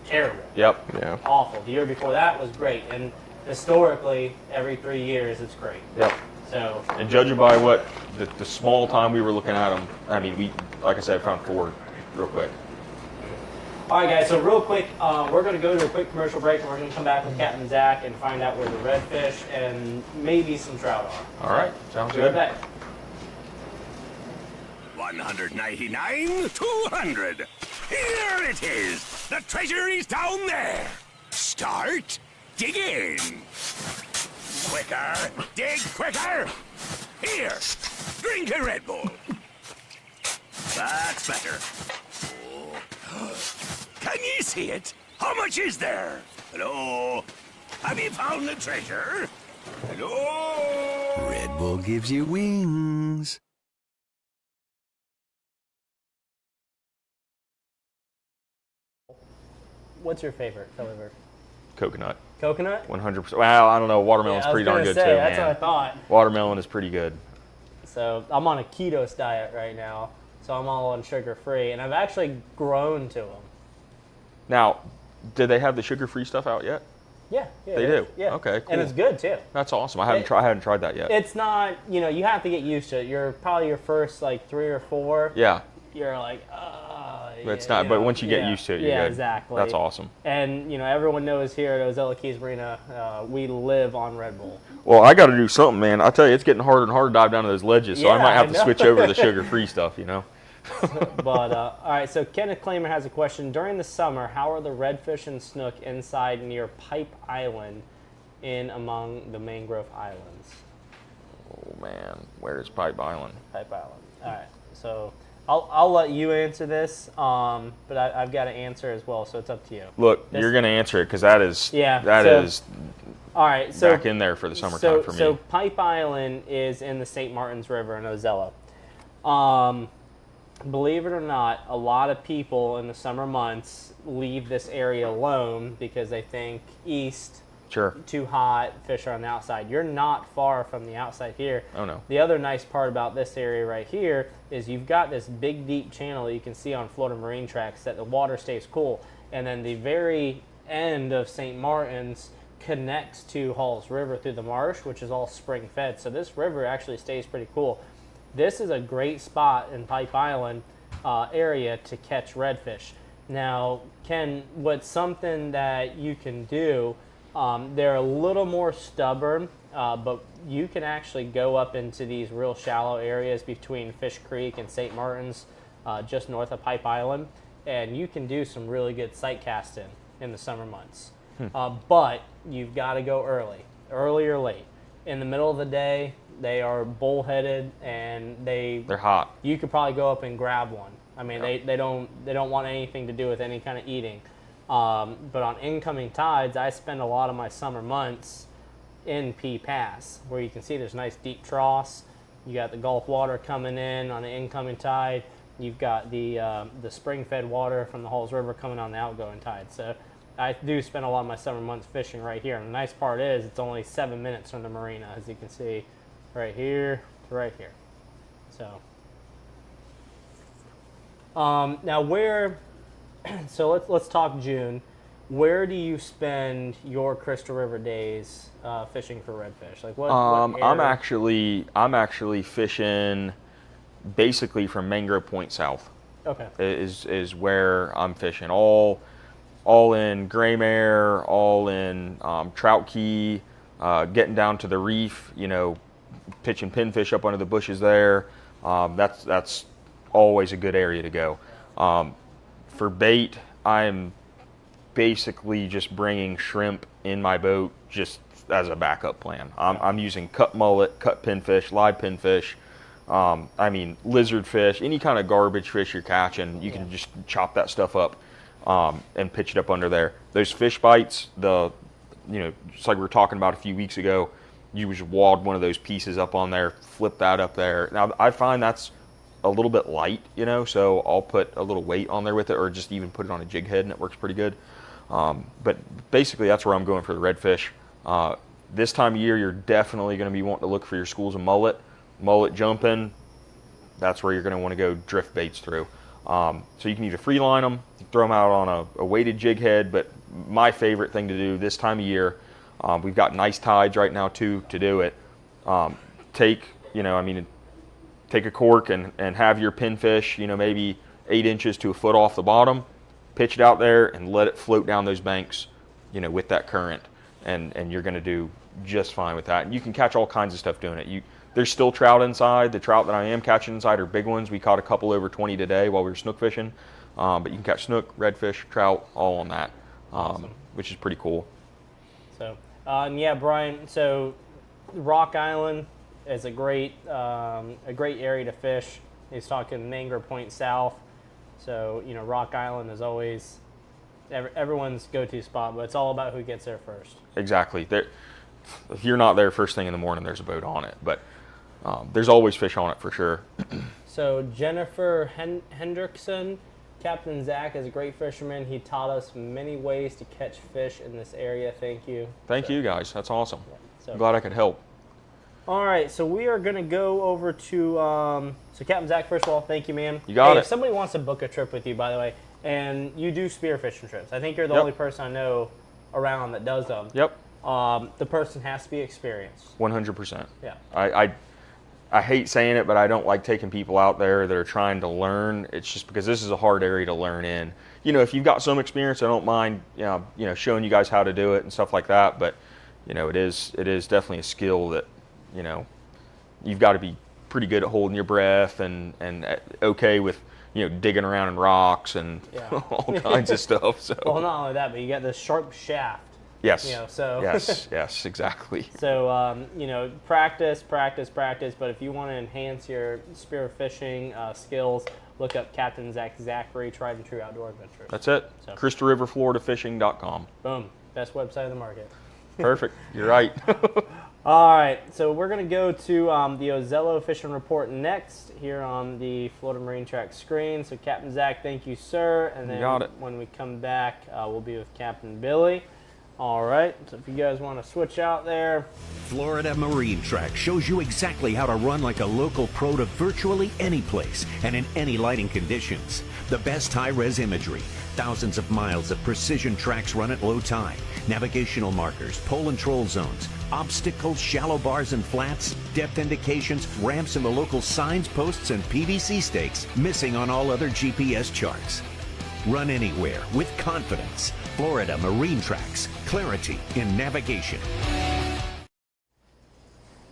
terrible. Yep. Yeah. Awful. The year before that was great. And historically, every 3 years, it's great. Yep. So. And judging by what the small time we were looking at them, I mean, we, like I said, found 4 real quick. All right, guys, so real quick, we're going to go to a quick commercial break, and we're going to come back with Captain Zach and find out where the redfish and maybe some trout are. All right, sounds Be good. right back. 199, 200. Here it is. The treasure is down there. Start digging. Quicker, dig quicker. Here, drink a Red Bull. That's better. Oh. Can you see it? How much is there? Hello? Have you found the treasure? Hello? Red Bull gives you wings. What's your favorite flavor? Coconut. Coconut? 100%. Well, I don't know. Watermelon's pretty darn good too, that's man. what I thought. Watermelon is pretty good. So I'm on a keto diet right now, so I'm all on sugar-free, and I've actually grown to them. Now, Did they have the sugar-free stuff out yet? Yeah, They it do? is. Yeah. Okay, cool. And it's good too. That's awesome. I hadn't tried that yet. It's not, you know, you have to get used to it. You're probably your first like 3 or 4. Yeah. You're like, But it's not. But once you get used to it, you're good. Exactly. That's awesome. And you know, everyone knows here at Ozello Keys Marina, we live on Red Bull. Well, I got to do something, man. I tell you, it's getting harder and harder to dive down to those ledges, so I Yeah, might have I to know. switch over to the sugar-free stuff, you know. But all right, so Kenneth Claimer has a question. During the summer, how are the redfish and snook inside near Pipe Island, in among the mangrove islands? Oh man, where is Pipe Island? Pipe Island. All right, so I'll let you answer this, but I've got to answer as well, so it's up to you. Look, you're gonna answer it because that is all right. So back in there for the summertime for me. So Pipe Island is in the St. Martin's River in Ozello. Believe it or not, a lot of people in the summer months leave this area alone because they think east, sure, too hot, fish are on the outside. You're not far from the outside here. Oh no. The other nice part about this area right here is you've got this big deep channel that you can see on Florida Marine Tracks that the water stays cool, and then the very end of St. Martin's connects to Halls River through the marsh, which is all spring fed. So this river actually stays pretty cool. This is a great spot in Pipe Island area to catch redfish. Now, Ken, what's something that you can do, they're a little more stubborn, but you can actually go up into these real shallow areas between Fish Creek and St. Martin's, just north of Pipe Island, and you can do some really good sight casting in the summer months. But you've got to go early or late. In the middle of the day, they are bullheaded and they're hot. You could probably go up and grab one. I mean, they don't want anything to do with any kind of eating. But on incoming tides, I spend a lot of my summer months in P Pass, where you can see there's nice deep troughs. You got the Gulf water coming in on the incoming tide. You've got the spring-fed water from the Halls River coming on the outgoing tide. So I do spend a lot of my summer months fishing right here. And the nice part is it's only 7 minutes from the marina, as you can see, right here to right here. So now so let's talk June. Where do you spend your Crystal River days fishing for redfish? Like what I'm actually fishing basically from Mangrove Point south. Okay. Is where I'm fishing. All in Gray Mare, all in Trout Key, getting down to the reef, you know, pitching pinfish up under the bushes there. That's always a good area to go. For bait, I'm basically just bringing shrimp in my boat just as a backup plan. I'm using cut mullet, cut pinfish, live pinfish. I mean, lizard fish, any kind of garbage fish you're catching, you can just chop that stuff up and pitch it up under there. Those fish bites, just like we were talking about a few weeks ago, you just wad one of those pieces up on there, flip that up there. Now, I find that's a little bit light, so I'll put a little weight on there with it, or just even put it on a jig head, and it works pretty good. But basically, that's where I'm going for the redfish. This time of year, you're definitely going to be wanting to look for your schools of mullet jumping. That's where you're going to want to go drift baits through. So you can either free line them, throw them out on a weighted jig head, but my favorite thing to do this time of year, we've got nice tides right now too to do it. Take a cork and have your pinfish, maybe 8 inches to a foot off the bottom, pitch it out there and let it float down those banks, with that current, and you're going to do just fine with that. And you can catch all kinds of stuff doing it. There's still trout inside. The trout that I am catching inside are big ones. We caught a couple over 20 today while we were snook fishing. But you can catch snook, redfish, trout, all on that, awesome. Which is pretty cool. So, yeah, Brian, so Rock Island is a great area to fish. He's talking Mangrove Point South. So, Rock Island is always everyone's go-to spot, but it's all about who gets there first. Exactly. If you're not there first thing in the morning, there's a boat on it. But there's always fish on it for sure. So Jennifer Hendrickson, Captain Zach is a great fisherman. He taught us many ways to catch fish in this area. Thank you. Thank you guys. That's awesome. Yeah, so. I'm glad I could help. All right, so we are going to go over to, so Captain Zach, first of all, thank you, man. You got it. If somebody wants to book a trip with you, by the way, and you do spearfishing trips, I think you're the Yep. only person I know around that does them. Yep. The person has to be experienced. 100%. Yeah. I hate saying it, but I don't like taking people out there that are trying to learn. It's just because this is a hard area to learn in. You know, if you've got some experience, I don't mind, showing you guys how to do it and stuff like that. But, it is definitely a skill that, you've got to be pretty good at holding your breath and okay with, digging around in rocks and all kinds of stuff. So. Well, not only that, but you got this sharp shaft. Yes. So Yes, exactly. So practice. But if you want to enhance your spear fishing skills, look up Captain Zac Zachry, Tried and True Outdoor Adventures. That's it. So. CrystalRiverFloridaFishing.com. Boom. Best website in the market. Perfect. You're right. All right. So we're going to go to the Ozello Fishing Report next here on the Florida Marine Track screen. So Captain Zach, thank you, sir. And then You got it. when we come back, we'll be with Captain Billy. All right, so if you guys want to switch out there. Florida Marine Track shows you exactly how to run like a local pro to virtually any place and in any lighting conditions. The best high-res imagery, thousands of miles of precision tracks run at low tide, navigational markers, pole and troll zones, obstacles, shallow bars and flats, depth indications, ramps in the local signs, posts, and PVC stakes, missing on all other GPS charts. Run anywhere with confidence. Florida Marine Tracks. Clarity in navigation.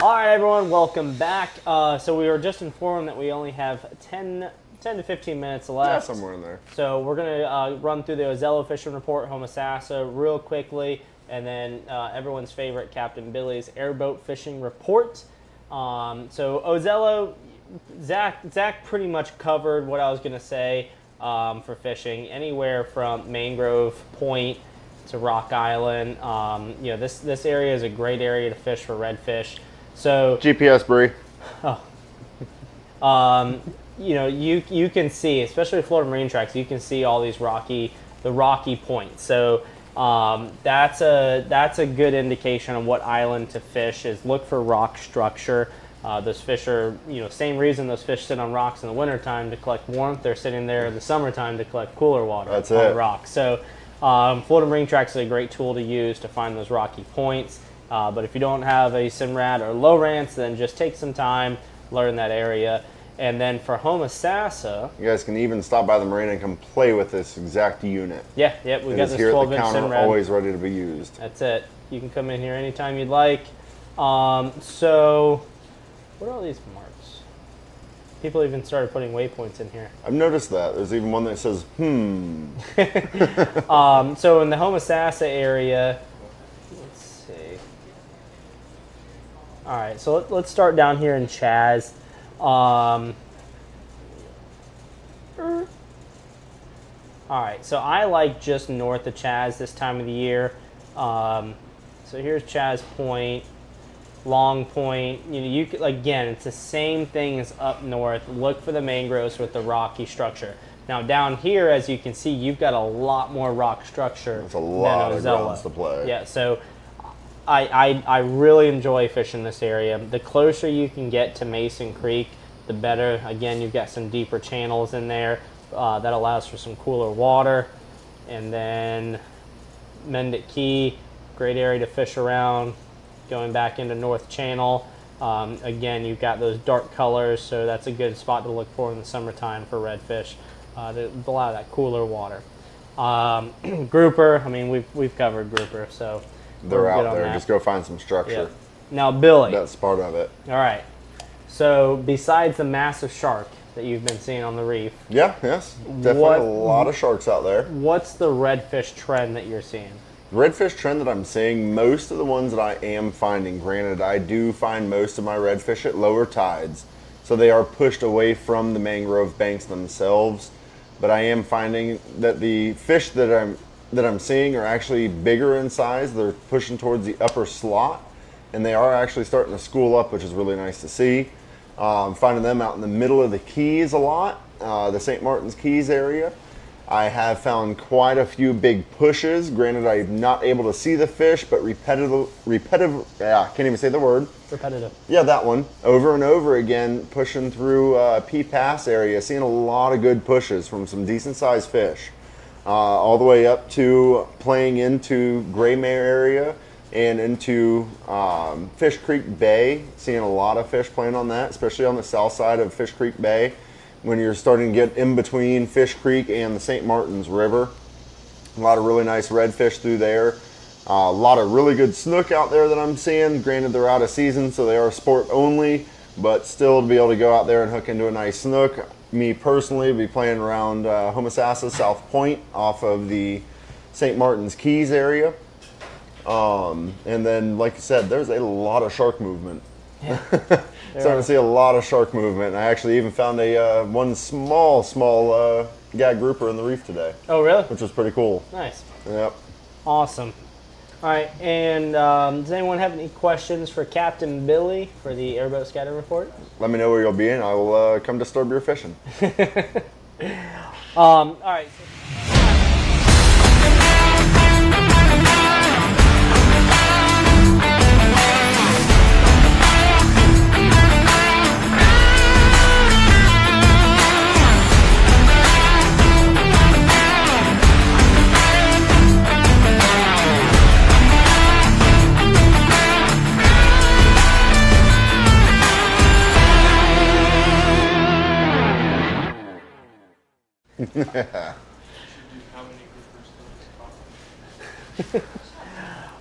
All right, everyone, welcome back. So we were just informed that we only have 10 to 15 minutes left. Yeah, somewhere in there. So we're going to run through the Ozello Fishing Report, Homosassa, real quickly, and then everyone's favorite, Captain Billy's Airboat Fishing Report. So Ozello, Zach pretty much covered what I was going to say. For fishing, anywhere from Mangrove Point to Rock Island. This area is a great area to fish for redfish. So GPS, Bree. You can see, especially Florida Marine Tracks, you can see all these rocky points. So that's a good indication of what island to fish. Is look for rock structure. Those fish are, same reason those fish sit on rocks in the wintertime to collect warmth. They're sitting there in the summertime to collect cooler water on rocks. So Florida Marine Tracks is a great tool to use to find those rocky points. But if you don't have a Simrad or Lowrance, then just take some time, learn that area. And then for Homosassa, you guys can even stop by the marina and come play with this exact unit. Yeah, we got this 12-inch here at the counter, Simrad. always ready to be used. That's it. You can come in here anytime you'd like. So what are all these marks? People even started putting waypoints in here. I've noticed that. There's even one that says, So in the Homosassa area, let's see. All right, so let's start down here in Chaz. All right, so I like just north of Chaz this time of the year. So here's Chaz Point. Long Point, you could, again, it's the same thing as up north. Look for the mangroves with the rocky structure. Now down here, as you can see, you've got a lot more rock structure. There's a lot of grounds to play. Yeah, so I really enjoy fishing this area. The closer you can get to Mason Creek, the better. Again, you've got some deeper channels in there that allows for some cooler water. And then Mendit Key, great area to fish around. Going back into North Channel. Again, you've got those dark colors, so that's a good spot to look for in the summertime for redfish. A lot of that cooler water. Grouper, I mean, we've covered grouper, so they're out there. Just go find some structure. Yeah. Now, Billy. That's part of it. All right. So besides the massive shark that you've been seeing on the reef. Yes. Definitely a lot of sharks out there. What's the redfish trend that you're seeing? Redfish trend that I'm seeing, most of the ones that I am finding, granted I do find most of my redfish at lower tides, so they are pushed away from the mangrove banks themselves, but I am finding that the fish that I'm seeing are actually bigger in size. They're pushing towards the upper slot, and they are actually starting to school up, which is really nice to see. Finding them out in the middle of the Keys a lot, the St. Martin's Keys area. I have found quite a few big pushes. Granted, I'm not able to see the fish, but repetitive, can't even say the word. Repetitive. Yeah, that one. Over and over again, pushing through P Pass area, seeing a lot of good pushes from some decent sized fish. All the way up to playing into Gray Mare area and into Fish Creek Bay, seeing a lot of fish playing on that, especially on the south side of Fish Creek Bay. When you're starting to get in between Fish Creek and the St. Martin's River. A lot of really nice redfish through there. A lot of really good snook out there that I'm seeing. Granted, they're out of season, so they are sport only, but still to be able to go out there and hook into a nice snook. Me personally, be playing around Homosassa, South Point, off of the St. Martin's Keys area. And then, like you said, there's a lot of shark movement. Yeah. Starting to see a lot of shark movement. I actually even found a one small gag grouper in the reef today. Oh, really? Which was pretty cool. Nice. Yep. Awesome. All right, and does anyone have any questions for Captain Billy for the Airboat Scatter Report? Let me know where you'll be, and I will come disturb your fishing. All right.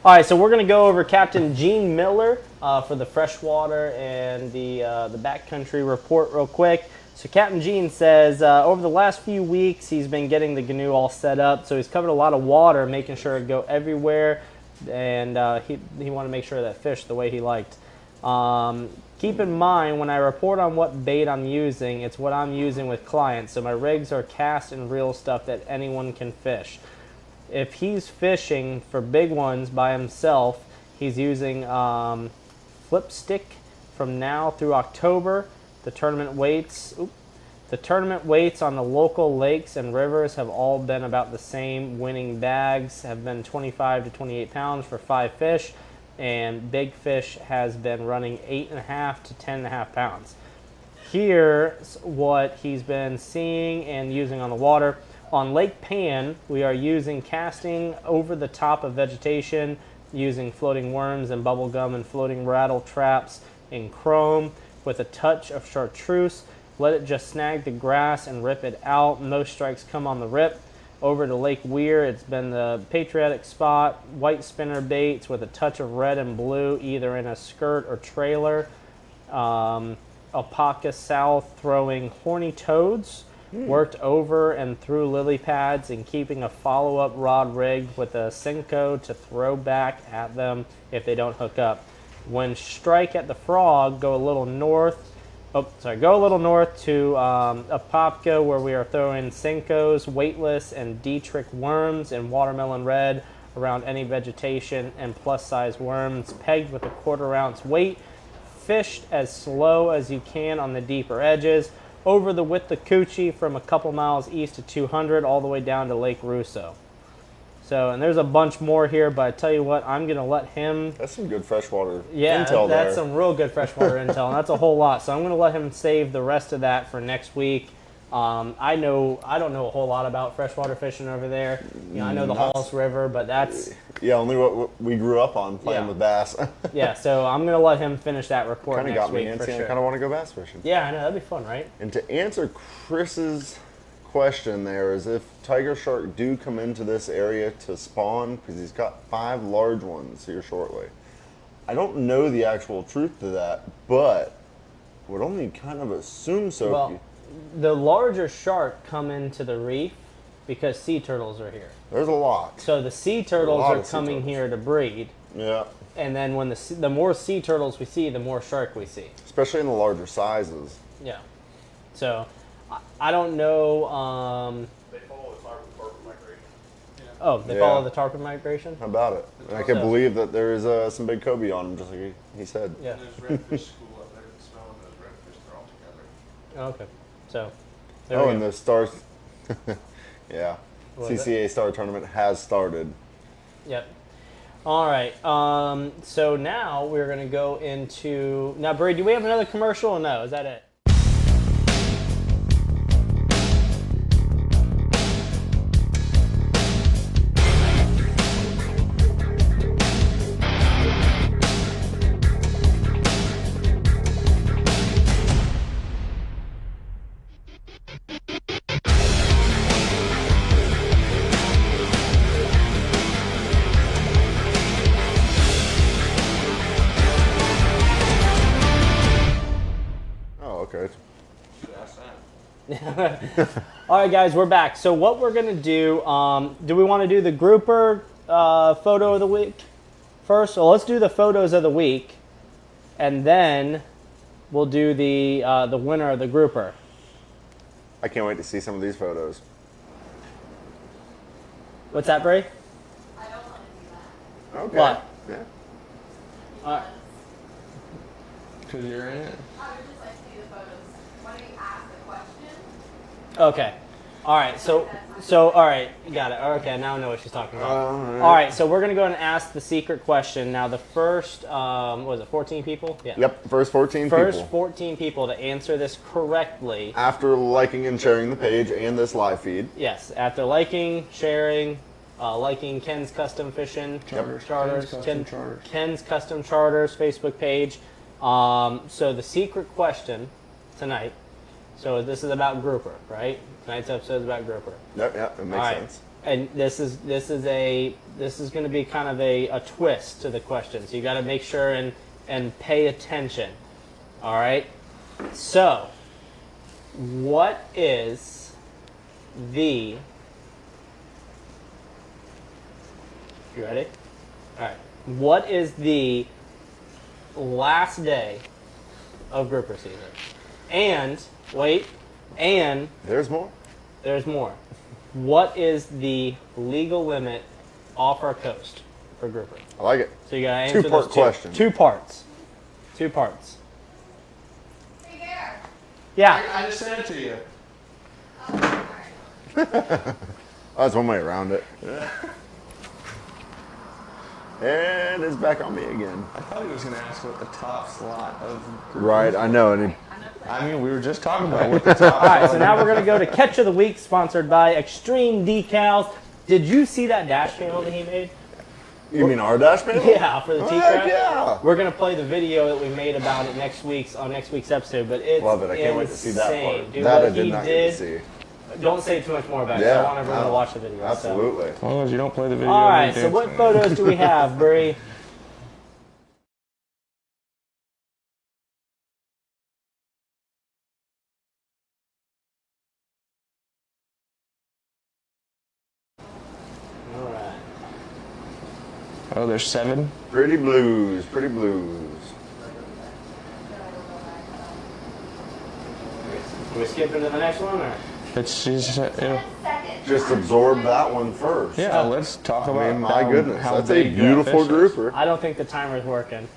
All right, so we're going to go over Captain Gene Miller for the freshwater and the backcountry report real quick. So Captain Gene says over the last few weeks he's been getting the canoe all set up. So he's covered a lot of water, making sure it go everywhere, and he wanted to make sure that fished the way he liked. Keep in mind, when I report on what bait I'm using, it's what I'm using with clients. So my rigs are cast and reel stuff that anyone can fish. If he's fishing for big ones by himself, he's using flip stick from now through October. The tournament weights on the local lakes and rivers have all been about the same. Winning bags have been 25 to 28 pounds for 5 fish. And big fish has been running 8.5 to 10.5 pounds. Here's what he's been seeing and using on the water. On Lake Pan, we are using casting over the top of vegetation, using floating worms and bubble gum and floating rattle traps in chrome with a touch of chartreuse. Let it just snag the grass and rip it out. Most strikes come on the rip. Over to Lake Weir, it's been the patriotic spot, white spinner baits with a touch of red and blue, either in a skirt or trailer. Alpaca South throwing horny toads, worked over and through lily pads and keeping a follow-up rod rigged with a Senko to throw back at them if they don't hook up. When strike at the frog, go a little north. Go a little north to Apopka, where we are throwing Senkos, weightless, and Dietrich worms in watermelon red around any vegetation, and plus-size worms pegged with a 1/4 ounce weight, fished as slow as you can on the deeper edges, over the Withlacoochee from a couple miles east to 200 all the way down to Lake Russo. So, and there's a bunch more here, but I tell you what, I'm going to let him... That's some good freshwater Yeah, intel that's some real good freshwater intel, and that's a whole lot. So I'm going to let him save the rest of that for next week. I don't know a whole lot about freshwater fishing over there. You know, I know the Halls River, but that's... Yeah, only what we grew up on playing with bass. Yeah, so I'm going to let him finish that report Kinda next got me week antsy, for sure. I kind of want to go bass fishing. Yeah, I know. That'd be fun, right? And to answer Chris's question there is if tiger shark do come into this area to spawn, because he's got 5 large ones here shortly. I don't know the actual truth to that, but would only kind of assume so. Well, the larger shark come into the reef because sea turtles are here. There's a lot. So the sea turtles are coming here to breed. Yeah. And then when the more sea turtles we see, the more shark we see. Especially in the larger sizes. Yeah. So I don't know. They follow the tarpon migration. Oh, they follow the tarpon migration? How about it? And I can believe that there is some big cobia on them, just like he said. Yeah. And there's redfish school up there. You can smell them, those redfish, they're all together. Okay. So, there we and go. the stars. Yeah. What was CCA Star Tournament has started. Yep. All right. So now we're going to go into... Now, Bree, do we have another commercial or no? Is that it? Okay. All right, guys, we're back. So what we're going to do we want to do the grouper photo of the week first? So let's do the photos of the week, and then we'll do the winner of the grouper. I can't wait to see some of these photos. What's that, Bray? I don't want to do that. Okay. What? Yeah. All right. Because you're in it? I would just like to see the photos. Why don't you ask the question? Okay. All right. So all right, got it. Okay, now I know what she's talking about. All right. So we're gonna go and ask the secret question now. The first, what was it 14 people? Yeah. Yep. First 14 First people. 14 people to answer this correctly. After liking and sharing the page and this live feed. Yes. After liking, sharing, liking Ken's Custom Fishing Charters, Ken's Custom Charters Facebook page. So the secret question tonight. So this is about grouper, right? Tonight's episode is about grouper. Yep, it makes sense. And this is going to be kind of a twist to the question. So you got to make sure and pay attention. All right. So, what is the? You ready? All right. What is the last day of grouper season? And wait, and there's more. There's more. What is the legal limit off our coast for grouper? I like it. So you gotta answer Two-part those question. Two parts. Two parts. Hey there. Yeah. I just sent it to you. Oh, that's one way around it. And it's back on me again. I thought he was going to ask what the top slot of... Right, I know. And we were just talking about what the top... All right, so now we're going to go to Catch of the Week, sponsored by Extreme Decalz. Did you see that dash panel that he made? You mean our dash panel? Yeah, for the T-Craft. Yeah. We're going to play the video that we made about it on next week's episode, but it's love it. I can't wait to see that part. Dude, that what I did he not did, get to see. Don't say too much more about it. Yeah, I want everyone to watch the video. Absolutely. As long as you don't play the video. All right, so what photos do we have, Bree? All right. Oh, there's 7? Pretty blues, pretty blues. Can we skip into the next one, or? It's just, Just absorb that one first. yeah, let's talk about my goodness, how that's a big that beautiful fish is. grouper. I don't think the timer's working.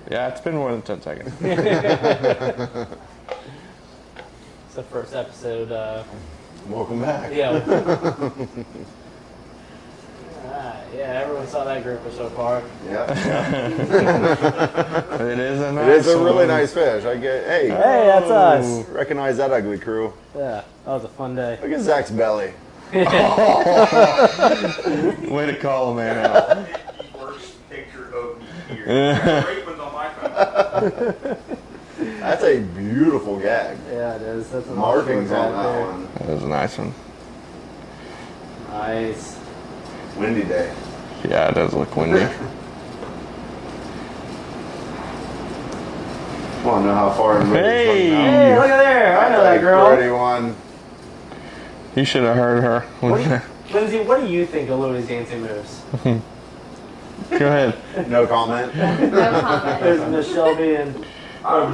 Yeah, it's been more than 10 seconds. It's the first episode. Welcome back. Yeah. Yeah, everyone saw that grouper so far. Yeah. It is a nice It is a really one. nice fish. Hey, that's us. Recognize that ugly crew. Yeah, that was a fun day. Look at Zach's belly. Way to call a man out. Worst picture of me here. Great one's on my phone. That's a beautiful gag. Yeah, it is. That's an Markings awesome on gag that there. one. That was a nice one. Nice. Windy day. Yeah, it does look windy. Want to know how far in Hey! Hey, look at there. I know that girl. Pretty one. You should have heard her. Lindsay, what do you think of Louie's dancing moves? Go ahead. No comment. No comment. There's Miss Shelby and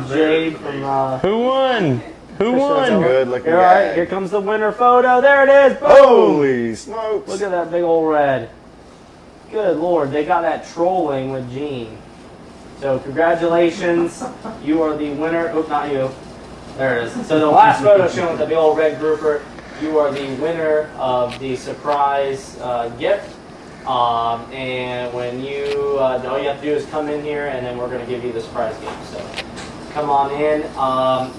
Jade from... Who won? Who won? Good looking All right, gag. here comes the winner photo. There it is. Boom! Holy smokes. Look at that big old red. Good Lord, they got that trolling with Gene. So congratulations, you are the winner. Oh, not you. There it is. So the last photo showing the big old red grouper. you are the winner of the surprise gift. And when you, all you have to do is come in here, and then we're going to give you the surprise gift. So come on in.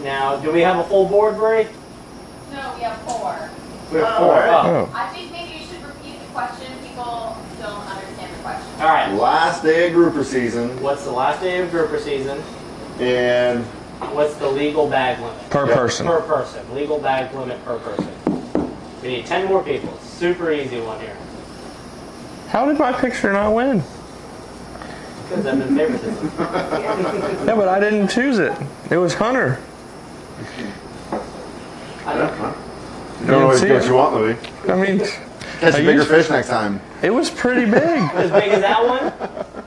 Now, do we have a full board, Brie? No, we have 4. We have 4. Oh. I think maybe you should repeat the question. People don't understand the question. All right. Last day of grouper season. What's the last day of grouper season? And what's the legal bag limit? Per person. Per person. Legal bag limit per person. We need 10 more people. Super easy one here. How did my picture not win? Because I've been favoritism. Yeah, but I didn't choose it. It was Hunter. I don't know. You don't always get what you want, Louie. I mean, Catch a bigger fish next time. It was pretty big. As big as that one?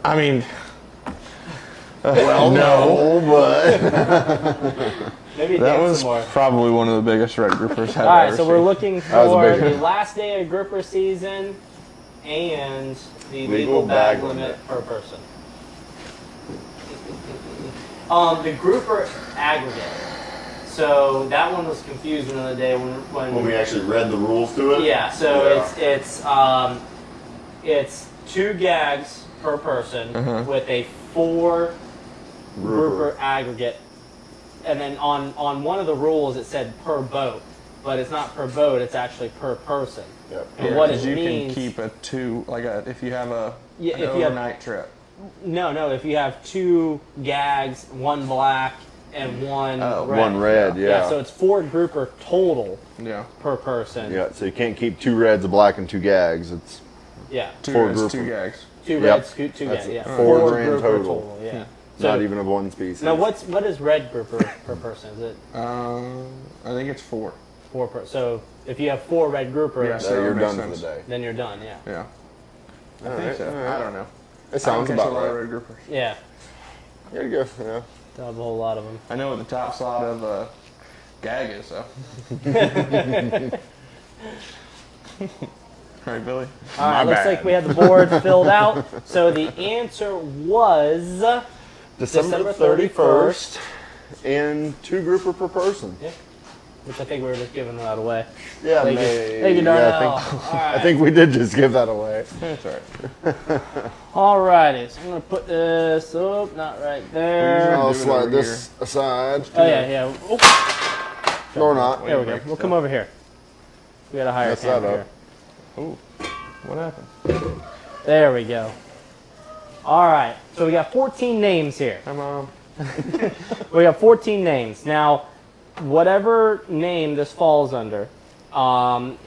I mean, well, no, but Maybe that dance was some more. probably one of the biggest red groupers I've All right, ever so seen. we're looking was a for big the one. last day of grouper season and the Legal legal bag bag limit limit. per person. The grouper aggregate. So that one was confusing the other day when we actually read the rules to it. yeah. So Yeah. it's 2 gags per person Uh-huh. with a 4 grouper aggregate, and then on one of the rules it said per boat, but it's not per boat. It's actually per person. Yep. And what it 'cause you means, can keep a 2, like if you have an if you have overnight trip. no, if you have 2 gags, 1 black and 1 red. One red, yeah. So it's 4 grouper total Yeah. per person. Yeah, so you can't keep 2 reds, a black, and 2 gags. It's Yeah. 4 reds, grouper. 2 gags. 2 Yep. reds, 2 That's gags. Yeah. 4 grand grouper total. Yeah. Not even of one species. Now what is red grouper per person? Is it I think it's 4. 4 per? So if you have 4 red grouper, Yeah, so you're that done makes for the sense. day. then you're done. Yeah. Yeah. I All think right, so. all right. I don't know. It sounds I don't catch about a lot of right. red groupers. Yeah. There you go. Yeah. Don't have a whole lot of them. I know what the top slot of gag is, though. Right, Billy? All right, My looks bad. like we had the board filled out. So the answer was December 31st, and 2 grouper per person. Yeah. Which I think we were just giving that away. Yeah, Thank you. maybe. Thank you, Darnell. I All think we did just give that away. That's all right. Alrighty, so I'm gonna put this up, not right there. I'll do it slide over this aside. Oh yeah. Oh, Or not. there we go. We'll come over here. We got a higher Mess that camera up. here. Ooh, what happened? There we go. All right, so we got 14 names here. Hi, Mom. We have 14 names. Now, whatever name this falls under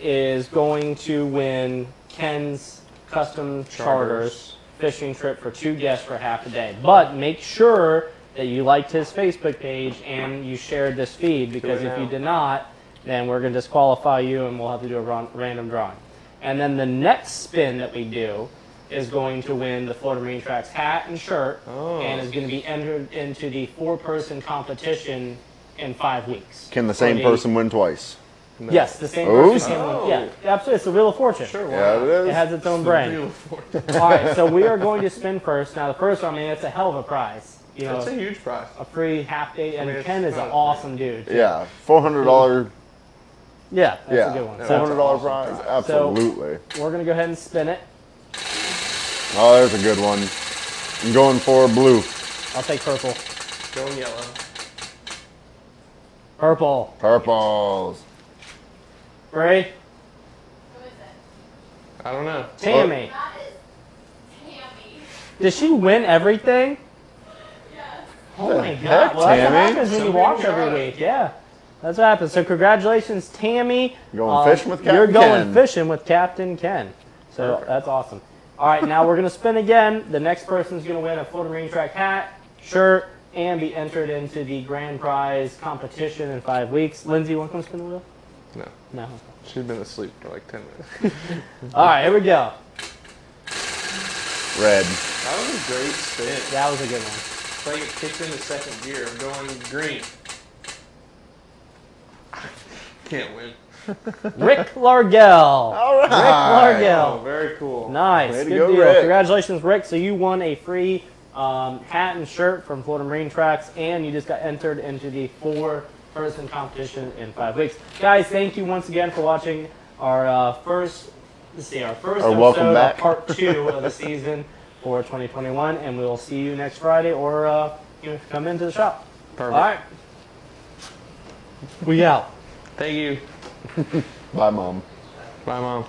is going to win Ken's Custom Charters fishing trip for 2 guests for half a day. But make sure that you liked his Facebook page and you shared this feed, because if you did not, then we're going to disqualify you and we'll have to do a random drawing. And then the next spin that we do is going to win the Florida Marine Tracks hat and shirt, and is going to be entered into the 4-person competition in 5 weeks. Can the same person win twice? Yes, the same Oh. person can win. Yeah, absolutely. It's the Wheel of Fortune. Sure. Yeah, it is. It has its own brain. All right, so we are going to spin first. Now, the first one, I mean, it's a hell of a prize. You know, That's a huge prize. a free half day, and I mean, Ken is an awesome dude. Yeah, $400. Yeah, that's Yeah, a good one. So $400 prize. Absolutely. we're going to go ahead and spin it. Oh, there's a good one. I'm going for blue. I'll take purple. Going yellow. Purple. Purples. Ray? Who is it? I don't know. Tammy. That is Tammy. Did she win everything? Yes. Oh my heck, God. Well, that's what Tammy? happens when you watch every week. Yeah. That's what happens. So congratulations, Tammy. Going fishing with You're Captain going Ken. fishing with Captain Ken. So that's awesome. All right, now we're going to spin again. The next person's going to win a Florida Marine Track hat, shirt, and be entered into the grand prize competition in 5 weeks. Lindsay, you want to come spin the wheel? No. No. She's been asleep for like 10 minutes. All right, here we go. Red. That was a great spin. That was a good one. It's like it kicked into second gear. I'm going green. Can't win. Rick Largell. All right. Rick Largell. Oh, very cool. Nice. Way to Good go, deal. Rick. Congratulations, Rick. So you won a free hat and shirt from Florida Marine Tracks, and you just got entered into the 4 first in competition in 5 weeks. Guys, thank you once again for watching our first welcome episode back. of part 2 of the season for 2021, and we will see you next Friday, or come into the shop. Perfect. All right. We out. Thank you. Bye, Mom. Bye, Mom.